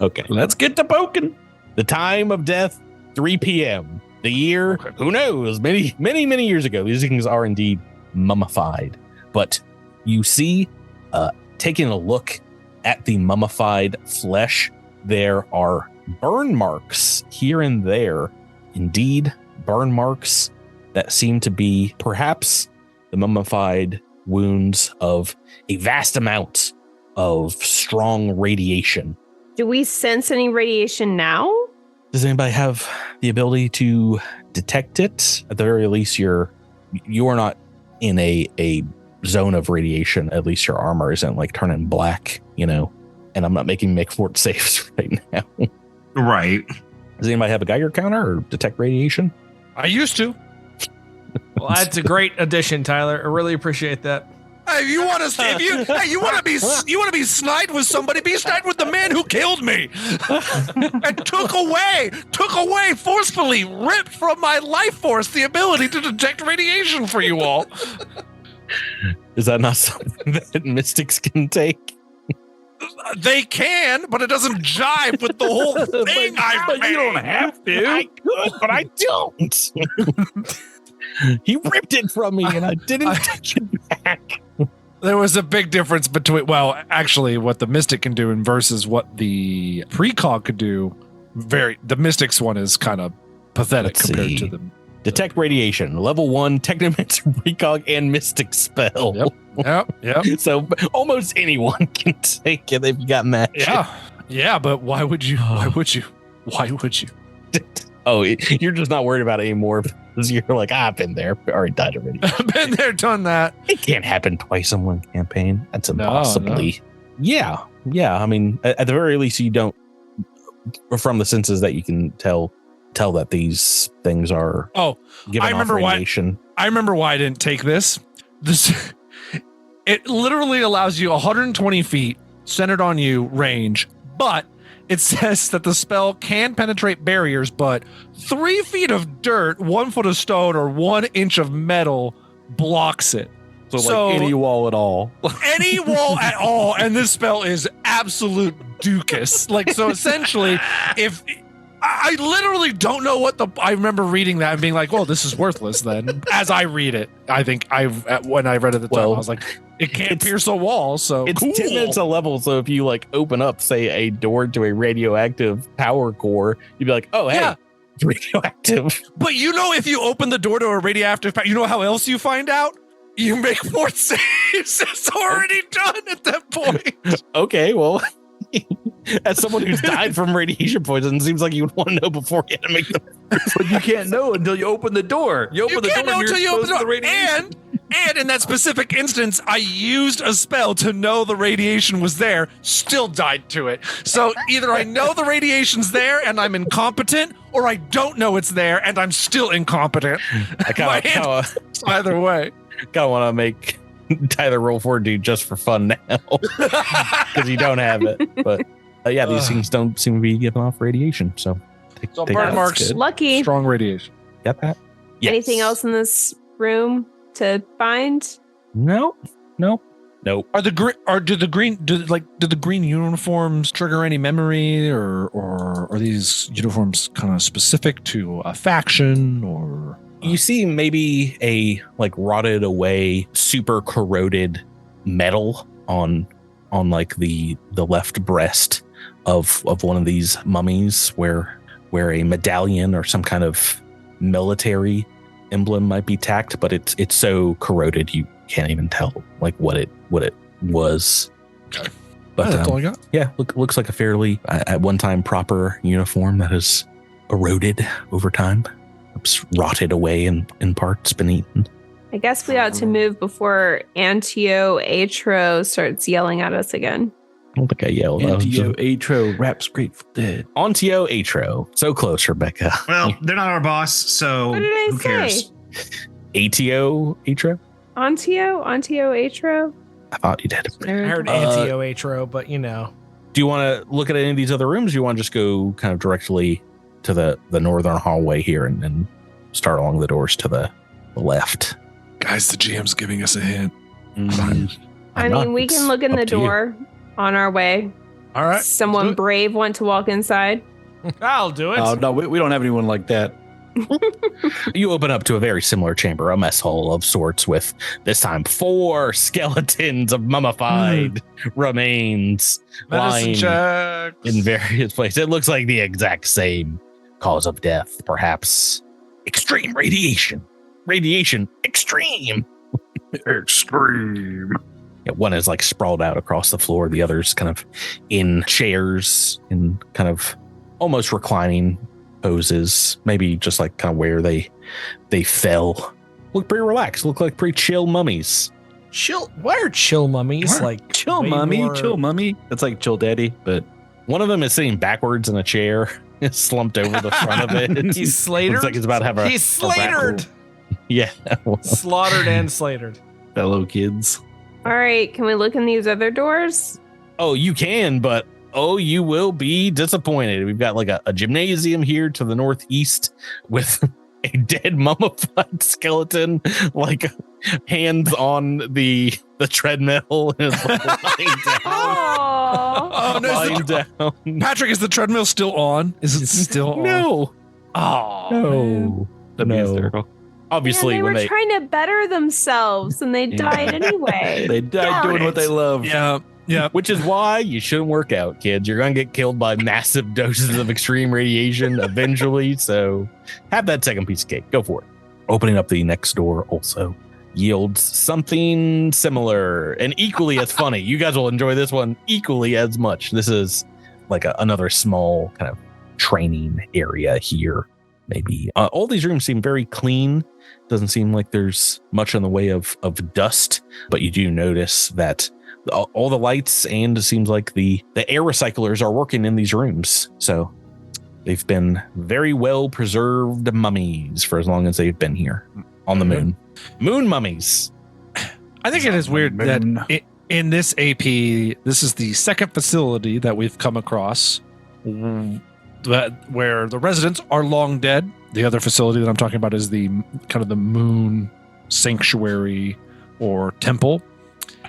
Okay, let's get to poking. The time of death, 3 p.m. The year, who knows? Many years ago. These things are indeed mummified. But you see, taking a look at the mummified flesh, there are burn marks here and there. Indeed, burn marks that seem to be perhaps the mummified wounds of a vast amount of strong radiation. Do we sense any radiation now? Does anybody have the ability to detect it? At the very least, you are not in a zone of radiation. At least your armor isn't like turning black, and I'm not making make fort saves right now. Right. Does anybody have a Geiger counter or detect radiation? I used to. Well, that's a great addition, Tyler. I really appreciate that. Hey, you want to be snide with somebody? Be snide with the man who killed me and took away forcefully, ripped from my life force the ability to detect radiation for you all. Is that not something that mystics can take? They can, but it doesn't jive with the whole thing. But you don't have to. I could, but I don't. He ripped it from me, and I didn't take it back. There was a big difference between, actually, what the Mystic can do versus what the Precog could do. The Mystic's one is kind of pathetic compared to them. Detect radiation, level 1, Technomancer, Precog, and Mystic spell. Yep. So almost anyone can take it if you got magic. Yeah, but why would you? Why would you? Oh, you're just not worried about it anymore because you're like, I've been there. I already died already. I've been there, done that. It can't happen twice in one campaign. That's impossibly. No. Yeah. I mean, at the very least, you don't, from the senses that you can tell that these things are. Oh, giving I remember off radiation. I remember why I didn't take this. It literally allows you 120 feet centered on you range, but it says that the spell can penetrate barriers, but 3 feet of dirt, 1 foot of stone, or 1 inch of metal blocks it. So like any wall at all. Any wall at all, and this spell is absolute Dukas. So essentially, if I literally don't know I remember reading that and being like, well, this is worthless then. As I read it, I think when I read it at the time, I was like, it can't pierce a wall, so it's cool. 10 minutes a level. So if you open up, say, a door to a radioactive power core, you'd be like, oh, hey, Yeah. it's radioactive. But if you open the door to a radioactive, you know how else you find out? You make fort saves. It's already done at that point. Okay, well, as someone who's died from radiation poison, it seems like you would want to know before you had to make them. But you can't know until you open the door. You can't know until you open the door. And in that specific instance, I used a spell to know the radiation was there, still died to it. So either I know the radiation's there and I'm incompetent, or I don't know it's there and I'm still incompetent. Either way. Kind of want to make Tyler roll for dude just for fun now because you don't have it. But these things don't seem to be giving off radiation. So burn marks, lucky. Strong radiation. Got that? Yes. Anything else in this room to find? Nope. Are do the green uniforms trigger any memory, or are these uniforms kind of specific to a faction, or You see maybe a like rotted away, super corroded metal on like the left breast of one of these mummies where a medallion or some kind of military emblem might be tacked, but it's so corroded you can't even tell like what it was. Okay. But that's all I got. Yeah, looks like a fairly at one time proper uniform that has eroded over time. It's rotted away in parts beneath. I guess we ought to move before Antio Atro starts yelling at us again. I don't think I yelled. Antio Atro raps Grateful Dead. Antio Atro. So close, Rebecca. Well, they're not our boss, so What did I who say? cares? Atio Atro? Antio Atro? I thought you did. I heard Antio Atro, but you know. Do you want to look at any of these other rooms? Or you want to just go kind of directly to the northern hallway here and start along the doors to the left? Guys, the GM's giving us a hint. I mean, we can look in the door on our way. All right. Someone brave want to walk inside? I'll do it. Oh, no, we don't have anyone like that. You open up to a very similar chamber, a mess hall of sorts with this time 4 skeletons of mummified remains Medicine lying check. in various places. It looks like the exact same cause of death, perhaps extreme radiation. Radiation extreme. Extreme. Yeah, one is like sprawled out across the floor. The other's kind of in chairs in kind of almost reclining poses, maybe just like kind of where they fell. Look pretty relaxed. Look like pretty chill mummies. Chill. Why are chill mummies What? like Chill way mummy, more- chill mummy. It's like chill daddy, but One of them is sitting backwards in a chair, slumped over the front of it. He's slatered. Looks like he's about to have a. He's slatered. Yeah. Slaughtered and slatered. fellow kids. All right, can we look in these other doors? Oh, you can, but you will be disappointed. We've got like a gymnasium here to the northeast with a dead mummified skeleton, like hands on the treadmill and it's like lying down. Oh, Oh, no, Lying down. Patrick, is the treadmill still on? Is it still on? No. Oh, No. That'd be No. hysterical. Obviously, they when were they trying to better themselves and they Yeah. died anyway. They died Darn doing what it. they love. yeah. Yeah. which is why you shouldn't work out, kids. You're going to get killed by massive doses of extreme radiation eventually. So have that second piece of cake. Go for it. Opening up the next door also yields something similar and equally as funny. You guys will enjoy this one equally as much. This is like another small kind of training area here. Maybe all these rooms seem very clean. Doesn't seem like there's much in the way of dust, but you do notice that all the lights and it seems like the air recyclers are working in these rooms. So they've been very well preserved mummies for as long as they've been here on the moon. Moon mummies. I think it is weird that in this AP, this is the second facility that we've come across where the residents are long dead. The other facility that I'm talking about is the kind of the moon sanctuary or temple.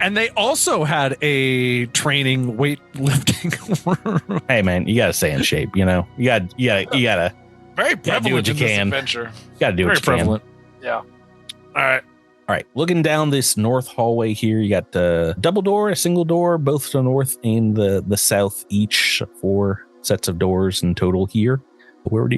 And they also had a training weightlifting room. Hey man, you gotta stay in shape. You know, you gotta Very do prevalent what you in this can. adventure. do Very what you prevalent. Yeah. All right. All right, looking down this north hallway here, you got a double door, a single door, both to the north and the south, each 4 sets of doors in total here. Where would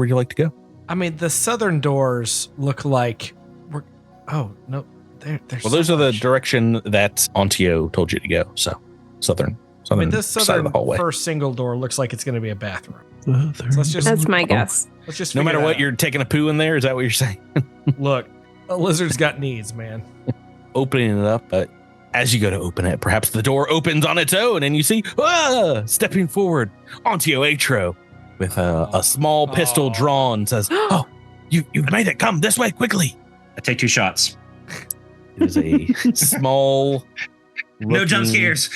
you like to go? I mean, the southern doors look like we're. Oh no, there's. Well, those so are the much. direction that Antio told you to go. So southern I mean, this side of southern the hallway. first single door looks like it's going to be a bathroom. So let's just That's my guess. let's just No figure matter that what, out. you're taking a poo in there. Is that what you're saying? Look. A lizard's got needs, man. Opening it up, but as you go to open it, perhaps the door opens on its own, and you see stepping forward, Antio Atro with a small pistol drawn, says, "Oh, you've made it! Come this way quickly!" I take 2 shots. It is a small, No jump looking- scares.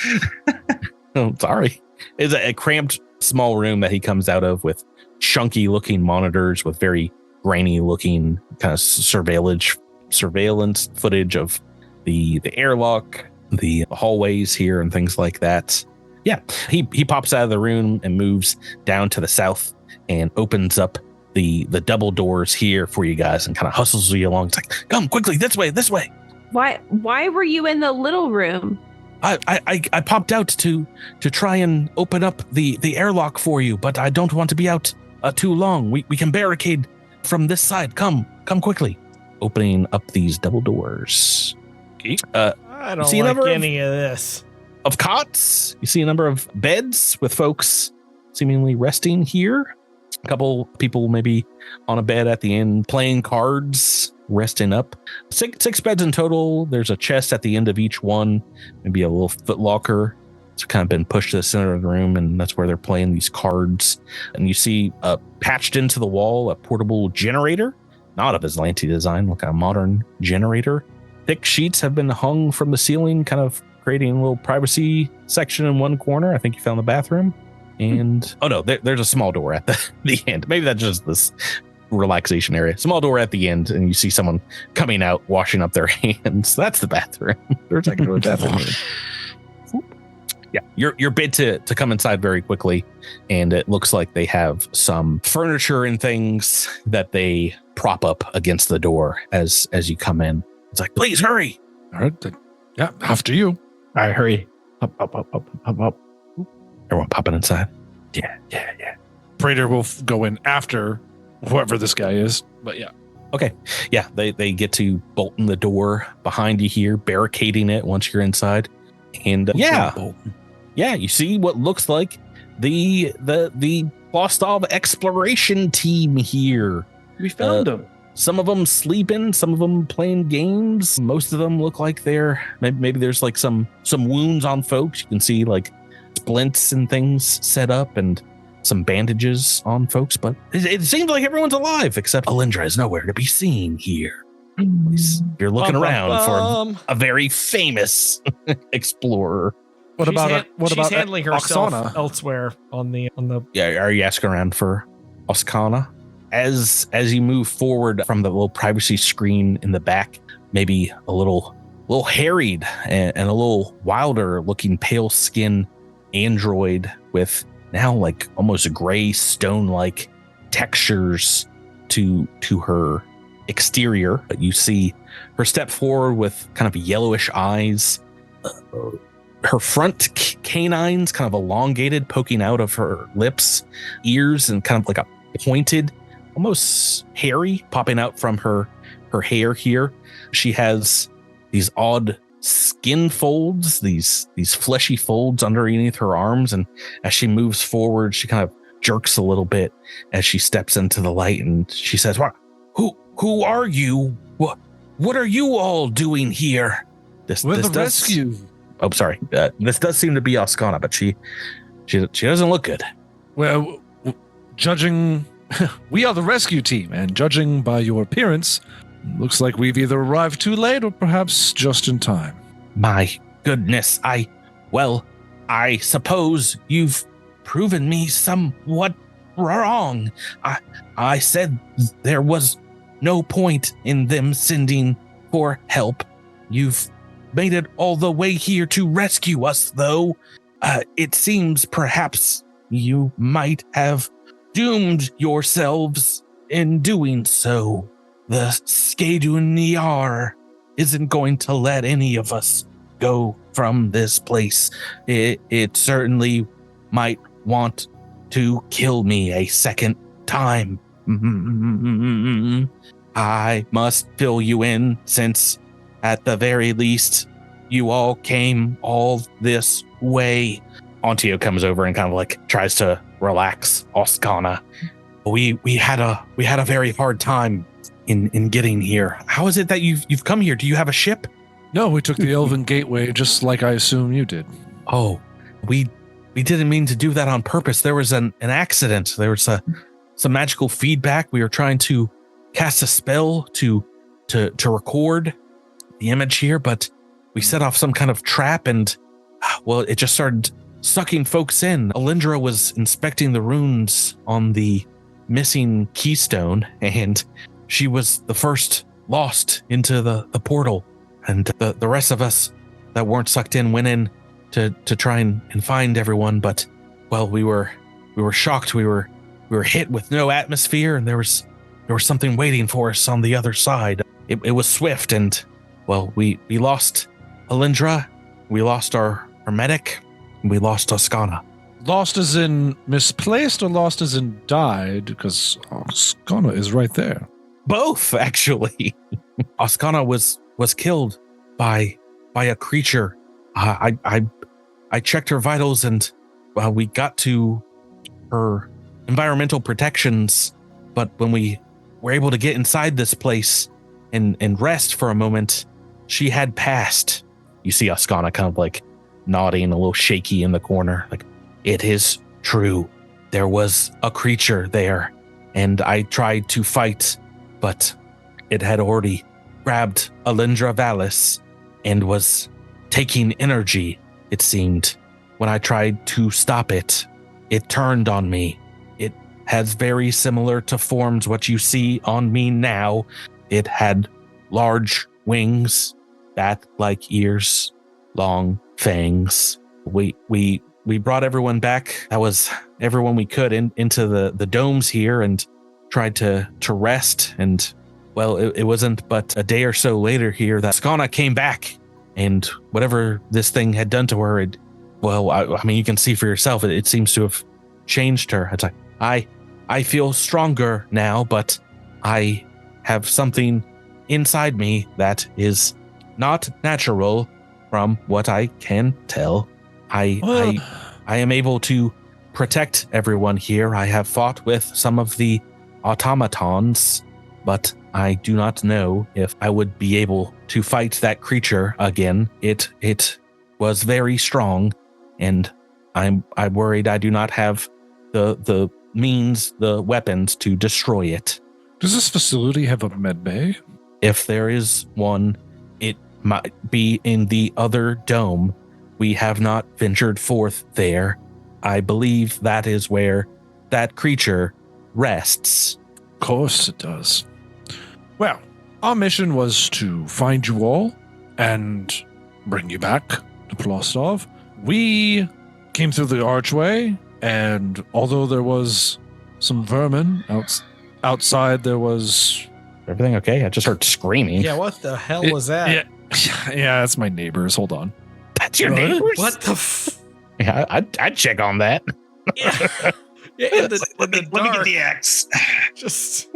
Oh, sorry. It's a cramped, small room that he comes out of with chunky looking monitors with very grainy looking kind of surveillance surveillance footage of the airlock, the hallways here, and things like that. Yeah, he pops out of the room and moves down to the south and opens up the double doors here for you guys and kind of hustles you along. It's like, come quickly, this way. Why were you in the little room? I popped out to try and open up the airlock for you, but I don't want to be out too long. We can barricade from this side. Come quickly. Opening up these double doors. I don't like any of this. Of cots. You see a number of beds with folks seemingly resting here. A couple people maybe on a bed at the end playing cards, resting up. Six beds in total. There's a chest at the end of each one, maybe a little foot locker. It's kind of been pushed to the center of the room, and that's where they're playing these cards. And you see patched into the wall a portable generator, not of Azlanti design, like a modern generator. Thick sheets have been hung from the ceiling, kind of creating a little privacy section in one corner. I think you found the bathroom. And there's a small door at the end. Maybe that's just this relaxation area. Small door at the end, and you see someone coming out, washing up their hands. That's the bathroom. They're taking to the bathroom. Yeah, you're bid to come inside very quickly, and it looks like they have some furniture and things that they prop up against the door as you come in. It's like, please hurry. All right. Yeah, after you. All right, hurry. Up. Everyone popping inside. Yeah. Praetor will go in after whoever this guy is. But yeah. Okay. Yeah, they get to bolting the door behind you here, barricading it once you're inside. And you see what looks like the Vostov exploration team here. We found them. Some of them sleeping, some of them playing games. Most of them look like they're maybe there's like some wounds on folks. You can see like splints and things set up and some bandages on folks, but it seems like everyone's alive except Alindra is nowhere to be seen here. You're looking around for a very famous explorer. She's handling herself elsewhere on the. Yeah, are you asking around for Oksana? As you move forward from the little privacy screen in the back, maybe a little harried and a little wilder looking pale skin android with now like almost gray stone-like textures to her exterior. But you see her step forward with kind of yellowish eyes, her front canines kind of elongated, poking out of her lips, ears, and kind of like a pointed, almost hairy, popping out from her hair here. She has these odd skin folds, these fleshy folds underneath her arms, and as she moves forward, she kind of jerks a little bit as she steps into the light, and she says, "What? Who are you? What are you all doing here?" We're the rescue. Oh, sorry. This does seem to be Oksana, but she doesn't look good. Well, judging, we are the rescue team, and judging by your appearance, looks like we've either arrived too late or perhaps just in time. My goodness, I suppose you've proven me somewhat wrong. I said there was no point in them sending for help. You've made it all the way here to rescue us, though. It seems perhaps you might have doomed yourselves in doing so. The Skaduniar isn't going to let any of us go from this place. It certainly might want to kill me a second time. I must fill you in, since at the very least you all came all this way. Antio comes over and kind of like tries to relax Oksana. We had a very hard time in getting here. How is it that you've come here? Do you have a ship? No, we took the Elven Gateway just like I assume you did. Oh, we didn't mean to do that on purpose. There was an accident. There was some magical feedback. We were trying to cast a spell to record the image here, but we set off some kind of trap and, well, it just started sucking folks in. Alindra was inspecting the runes on the missing keystone, and she was the first lost into the portal, and the rest of us that weren't sucked in went in to try and find everyone. But, well, we were shocked. We were hit with no atmosphere, and there was something waiting for us on the other side. It was swift, and, well, we lost Alindra, we lost our medic, and we lost Toscana. Lost as in misplaced or lost as in died? Because Oscana is right there. Both, actually. Oscana was killed by a creature. I checked her vitals, and we got to her environmental protections, but when we were able to get inside this place and rest for a moment, she had passed. You see Oscana kind of like nodding, a little shaky in the corner, like, it is true. There was a creature there, and I tried to fight, but it had already grabbed Alindra Vallis and was taking energy, it seemed. When I tried to stop it, it turned on me. It has very similar to forms what you see on me now. It had large wings, bat-like ears, long fangs. We brought everyone back. That was everyone we could into the domes here, and tried to rest. And, well, it wasn't but a day or so later here that Skana came back, and whatever this thing had done to her, I mean, you can see for yourself, it seems to have changed her. It's like, I feel stronger now, but I have something inside me that is not natural from what I can tell. I am able to protect everyone here. I have fought with some of the automatons, but I do not know if I would be able to fight that creature again. It was very strong, and I'm worried I do not have the means, the weapons to destroy it. Does this facility have a med bay? If there is one, it might be in the other dome. We have not ventured forth there. I believe that is where that creature rests. Of course it does. Well, our mission was to find you all and bring you back to Plostov. We came through the archway, and although there was some vermin outside, there was... Everything okay? I just heard screaming. Yeah, what the hell was that? Yeah, that's my neighbors. Hold on. That's your neighbors? What the Yeah, I'd check on that. Yeah, in the Let me dark. get the axe. Just...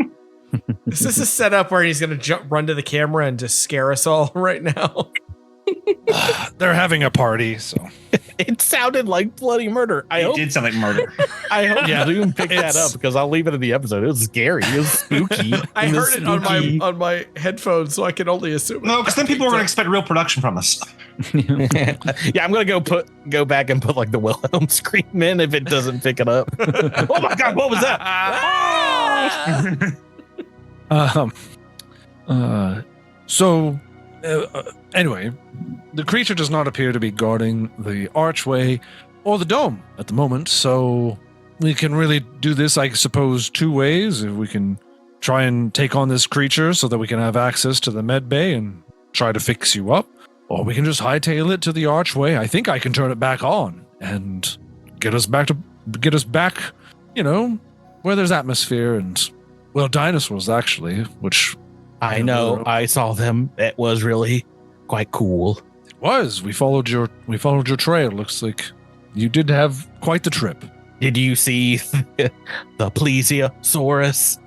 Is this a setup where he's going to run to the camera and just scare us all right now? They're having a party, so... It sounded like bloody murder. It did sound like murder. I hope Yeah, Zoom picked that it's- up, because I'll leave it in the episode. It was scary. It was spooky. I was heard it on my headphones, so I can only assume. No, because then people are going to expect real production from us. Yeah, I'm gonna go back and put like the Wilhelm scream in if it doesn't pick it up. Oh my god, what was that? Anyway, the creature does not appear to be guarding the archway or the dome at the moment, so we can really do this, I suppose, two ways. If we can try and take on this creature so that we can have access to the med bay and try to fix you up, or we can just hightail it to the archway. I think I can turn it back on and get us back, you know, where there's atmosphere and, well, dinosaurs actually, which I know. I saw them. It was really quite cool. it was. We followed your trail. Looks like you did have quite the trip. Did you see the plesiosaurus?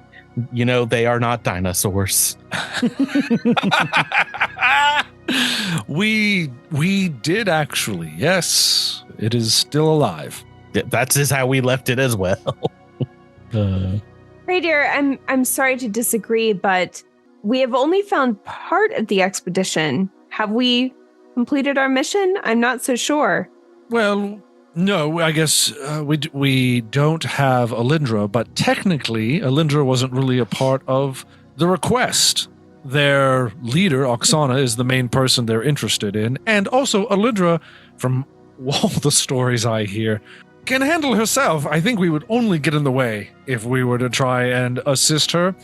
You know, they are not dinosaurs. We did actually. Yes, it is still alive. That's just how we left it as well. Radier, I'm sorry to disagree, but we have only found part of the expedition. Have we completed our mission? I'm not so sure. Well, no, I guess we don't have Alindra, but technically Alindra wasn't really a part of the request. Their leader, Oksana, is the main person they're interested in, and also Alindra, from all the stories I hear, can handle herself. I think we would only get in the way if we were to try and assist her.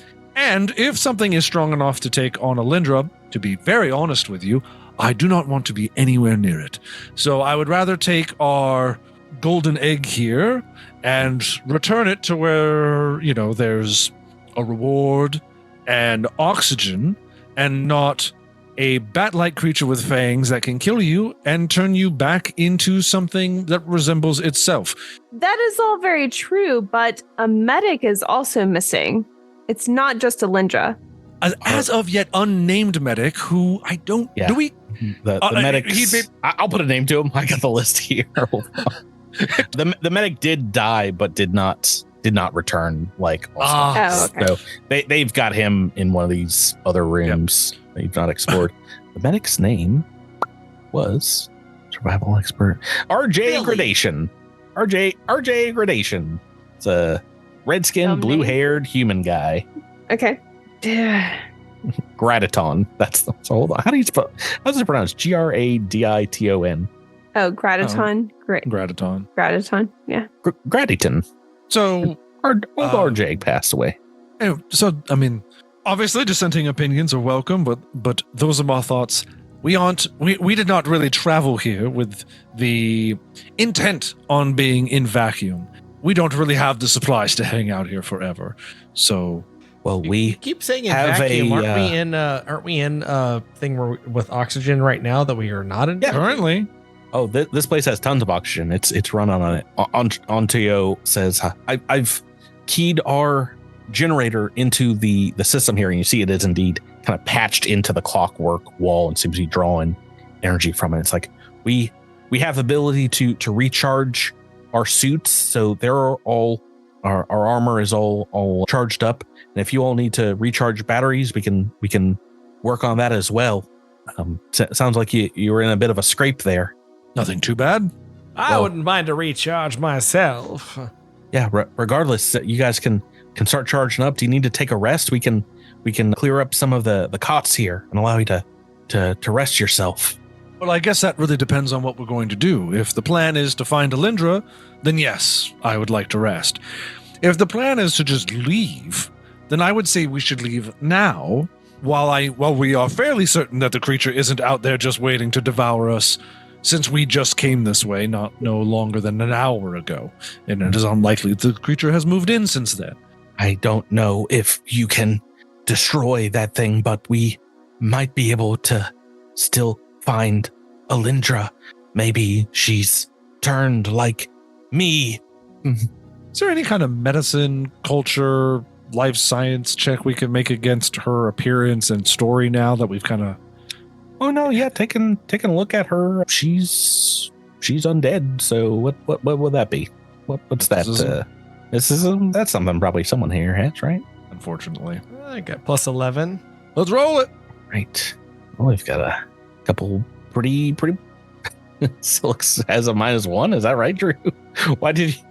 And if something is strong enough to take on Alindra, to be very honest with you, I do not want to be anywhere near it. So I would rather take our golden egg here and return it to where, there's a reward and oxygen, and not a bat-like creature with fangs that can kill you and turn you back into something that resembles itself. That is all very true, but a medic is also missing. It's not just Alindra. As of yet unnamed medic who I don't... Yeah. Do we... The medics... I'll put a name to him. I got the list here. The medic did die, but did not return. Okay. So they've got him in one of these other rooms they've not explored. The medic's name was survival expert RJ Gradation. RJ Gradation. It's a red-skinned, blue-haired human guy. Okay. Graditon. Hold on. How's it pronounced? Graditon. Oh, Graditon. Great. Graditon. Yeah. Graditon. So old RJ passed away. Anyway, so I mean, obviously dissenting opinions are welcome, but those are my thoughts. We did not really travel here with the intent on being in vacuum. We don't really have the supplies to hang out here forever. So, well, you keep saying in vacuum. Aren't we in a thing with oxygen right now that we are not in? Yeah. Currently. Oh, this place has tons of oxygen. It's run on it. Ontio says, I've keyed our generator into the system here, and you see it is indeed kind of patched into the clockwork wall and seems to be drawing energy from it. It's like we have the ability to recharge our suits, so they're all our armor is all charged up. And if you all need to recharge batteries, we can work on that as well. Sounds like you were in a bit of a scrape there. Nothing too bad. I wouldn't mind to recharge myself. Yeah, regardless, you guys can start charging up. Do you need to take a rest? We can clear up some of the cots here and allow you to rest yourself. Well, I guess that really depends on what we're going to do. If the plan is to find Alindra, then yes, I would like to rest. If the plan is to just leave, then I would say we should leave now, while we are fairly certain that the creature isn't out there just waiting to devour us, since we just came this way no longer than an hour ago, and it is unlikely the creature has moved in since then. I don't know if you can destroy that thing, but we might be able to still find Alindra. Maybe she's turned like me. Is there any kind of medicine, culture, life science check we can make against her appearance and story now that we've kind of... Oh no, yeah, taking a look at her, she's undead. So what would that be? What's that? Mysticism? That's something probably someone here has, right? Unfortunately, I got plus 11. Let's roll it. Right. Well, we've got a couple pretty. Silks has a -1. Is that right, Drew? Why did you?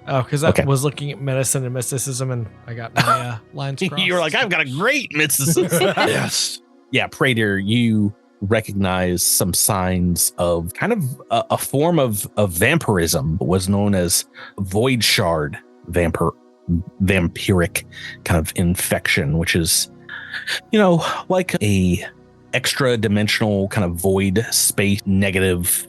Oh, because I was looking at medicine and mysticism, and I got my lines crossed. You were like, I've got a great mysticism. Yes. Yeah, Praetor, you recognize some signs of kind of a form of vampirism, was known as void shard vampiric kind of infection, which is, like a extra dimensional kind of void space, negative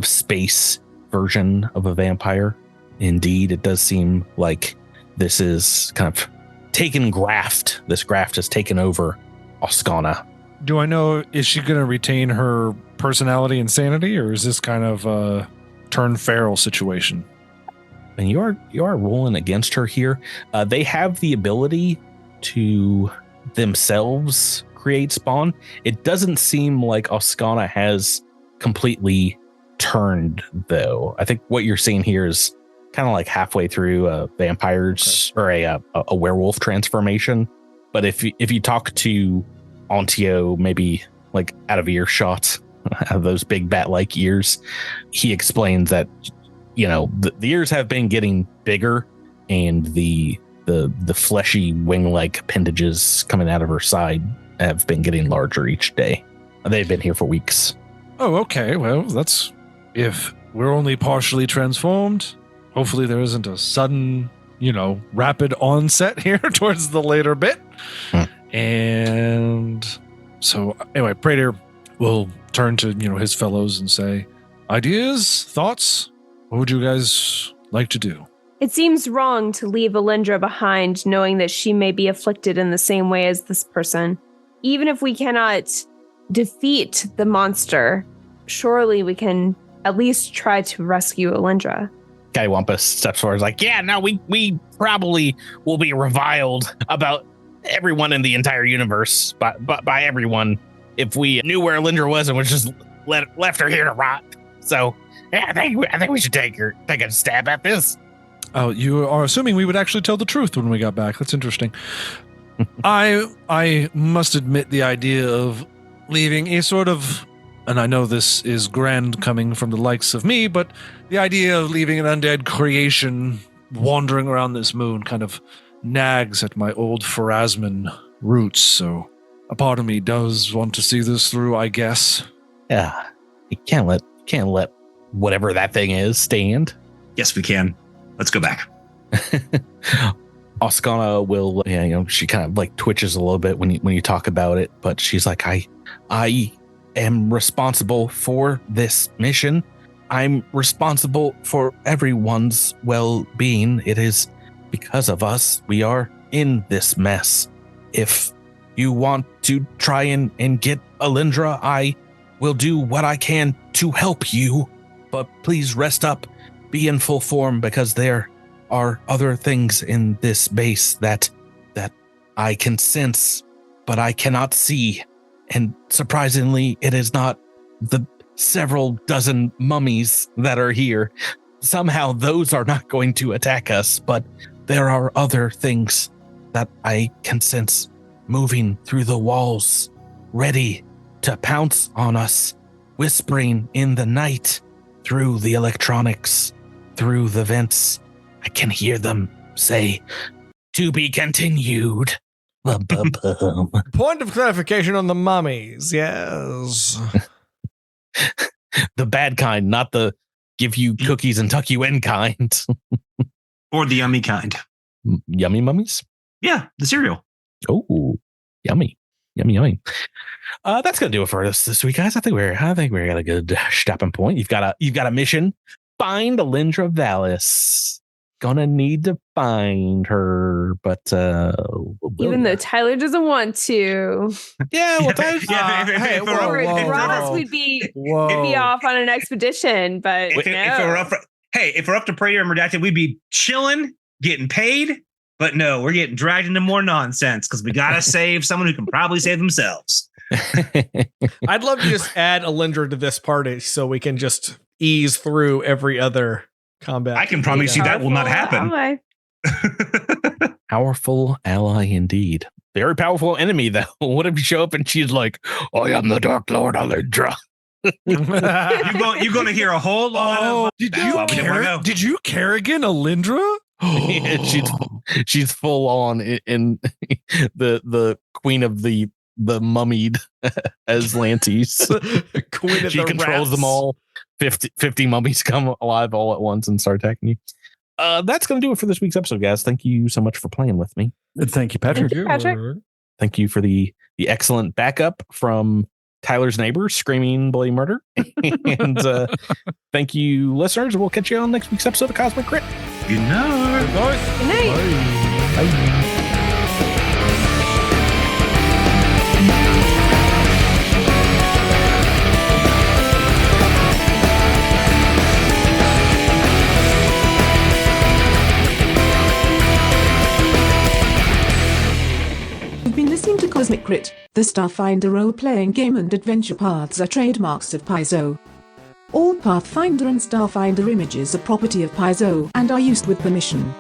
space version of a vampire. Indeed, it does seem like this is kind of taken graft. This graft has taken over Oscana. Do I know, is she going to retain her personality and sanity, or is this kind of a turn feral situation? And you are rolling against her here. They have the ability to themselves create spawn. It doesn't seem like Oscana has completely turned, though. I think what you're seeing here is kind of like halfway through a vampire's or a werewolf transformation. But if you talk to Ontio, maybe like out of earshot, have those big bat-like ears, he explains that the ears have been getting bigger, and the fleshy wing-like appendages coming out of her side have been getting larger each day. They've been here for weeks. Oh, okay. Well, that's if we're only partially transformed. Hopefully there isn't a sudden rapid onset here towards the later bit. And so anyway, Praetor will turn to, his fellows and say, ideas, thoughts? What would you guys like to do? It seems wrong to leave Alindra behind, knowing that she may be afflicted in the same way as this person. Even if we cannot defeat the monster, surely we can at least try to rescue Alindra. Guy steps forward, like, yeah, no, we probably will be reviled about everyone in the entire universe, by everyone, if we knew where Alindra was and was just left her here to rot. So, yeah, I think we should take a stab at this. Oh, you are assuming we would actually tell the truth when we got back. That's interesting. I must admit the idea of leaving a sort of, and I know this is grand coming from the likes of me, but the idea of leaving an undead creation wandering around this moon kind of nags at my old Pharasman roots. So a part of me does want to see this through, I guess. Yeah, you can't let whatever that thing is stand. Yes, we can. Let's go back. Oscana will, she kind of like twitches a little bit when you talk about it, but she's like, I am responsible for this mission. I'm responsible for everyone's well-being. It is because of us we are in this mess. If you want to try and get Alindra, I will do what I can to help you, but please rest up. Be in full form, because there are other things in this base that I can sense, but I cannot see. And surprisingly, it is not the several dozen mummies that are here. Somehow those are not going to attack us, but there are other things that I can sense moving through the walls, ready to pounce on us, whispering in the night through the electronics. Through the vents, I can hear them say, "To be continued." Point of clarification on the mummies, yes. The bad kind, not the give you cookies and tuck you in kind. Or the yummy kind. Yummy mummies? Yeah, the cereal. Oh, yummy. Yummy. That's gonna do it for us this week, guys. I think we're at a good stopping point. You've got a mission. Find Alindra Vallis. Gonna need to find her, but even though Tyler doesn't want to. Yeah, well, we'd be off on an expedition, but if we're up to Praetor and Redacted, we'd be chilling, getting paid, but no, we're getting dragged into more nonsense because we gotta save someone who can probably save themselves. I'd love to just add Alindra to this party so we can just ease through every other combat. I can promise you that will not happen. Powerful ally indeed. Very powerful enemy, though. What if you show up and she's like, "I am the Dark Lord Alindra." You're going to hear a whole lot of. Did you Kerrigan Alindra? Yeah, she's full on in the queen of the mummied Azlantis. Queen of she controls them all. 50 mummies come alive all at once and start attacking you. That's going to do it for this week's episode, guys. Thank you so much for playing with me. Thank you, Patrick. Thank you for the excellent backup from Tyler's neighbor screaming bloody murder. And thank you, listeners. We'll catch you on next week's episode of Cosmic Crit. Good night. Good night. Bye. You've been listening to Cosmic Crit, the Starfinder role-playing game, and adventure paths are trademarks of Paizo. All Pathfinder and Starfinder images are property of Paizo and are used with permission.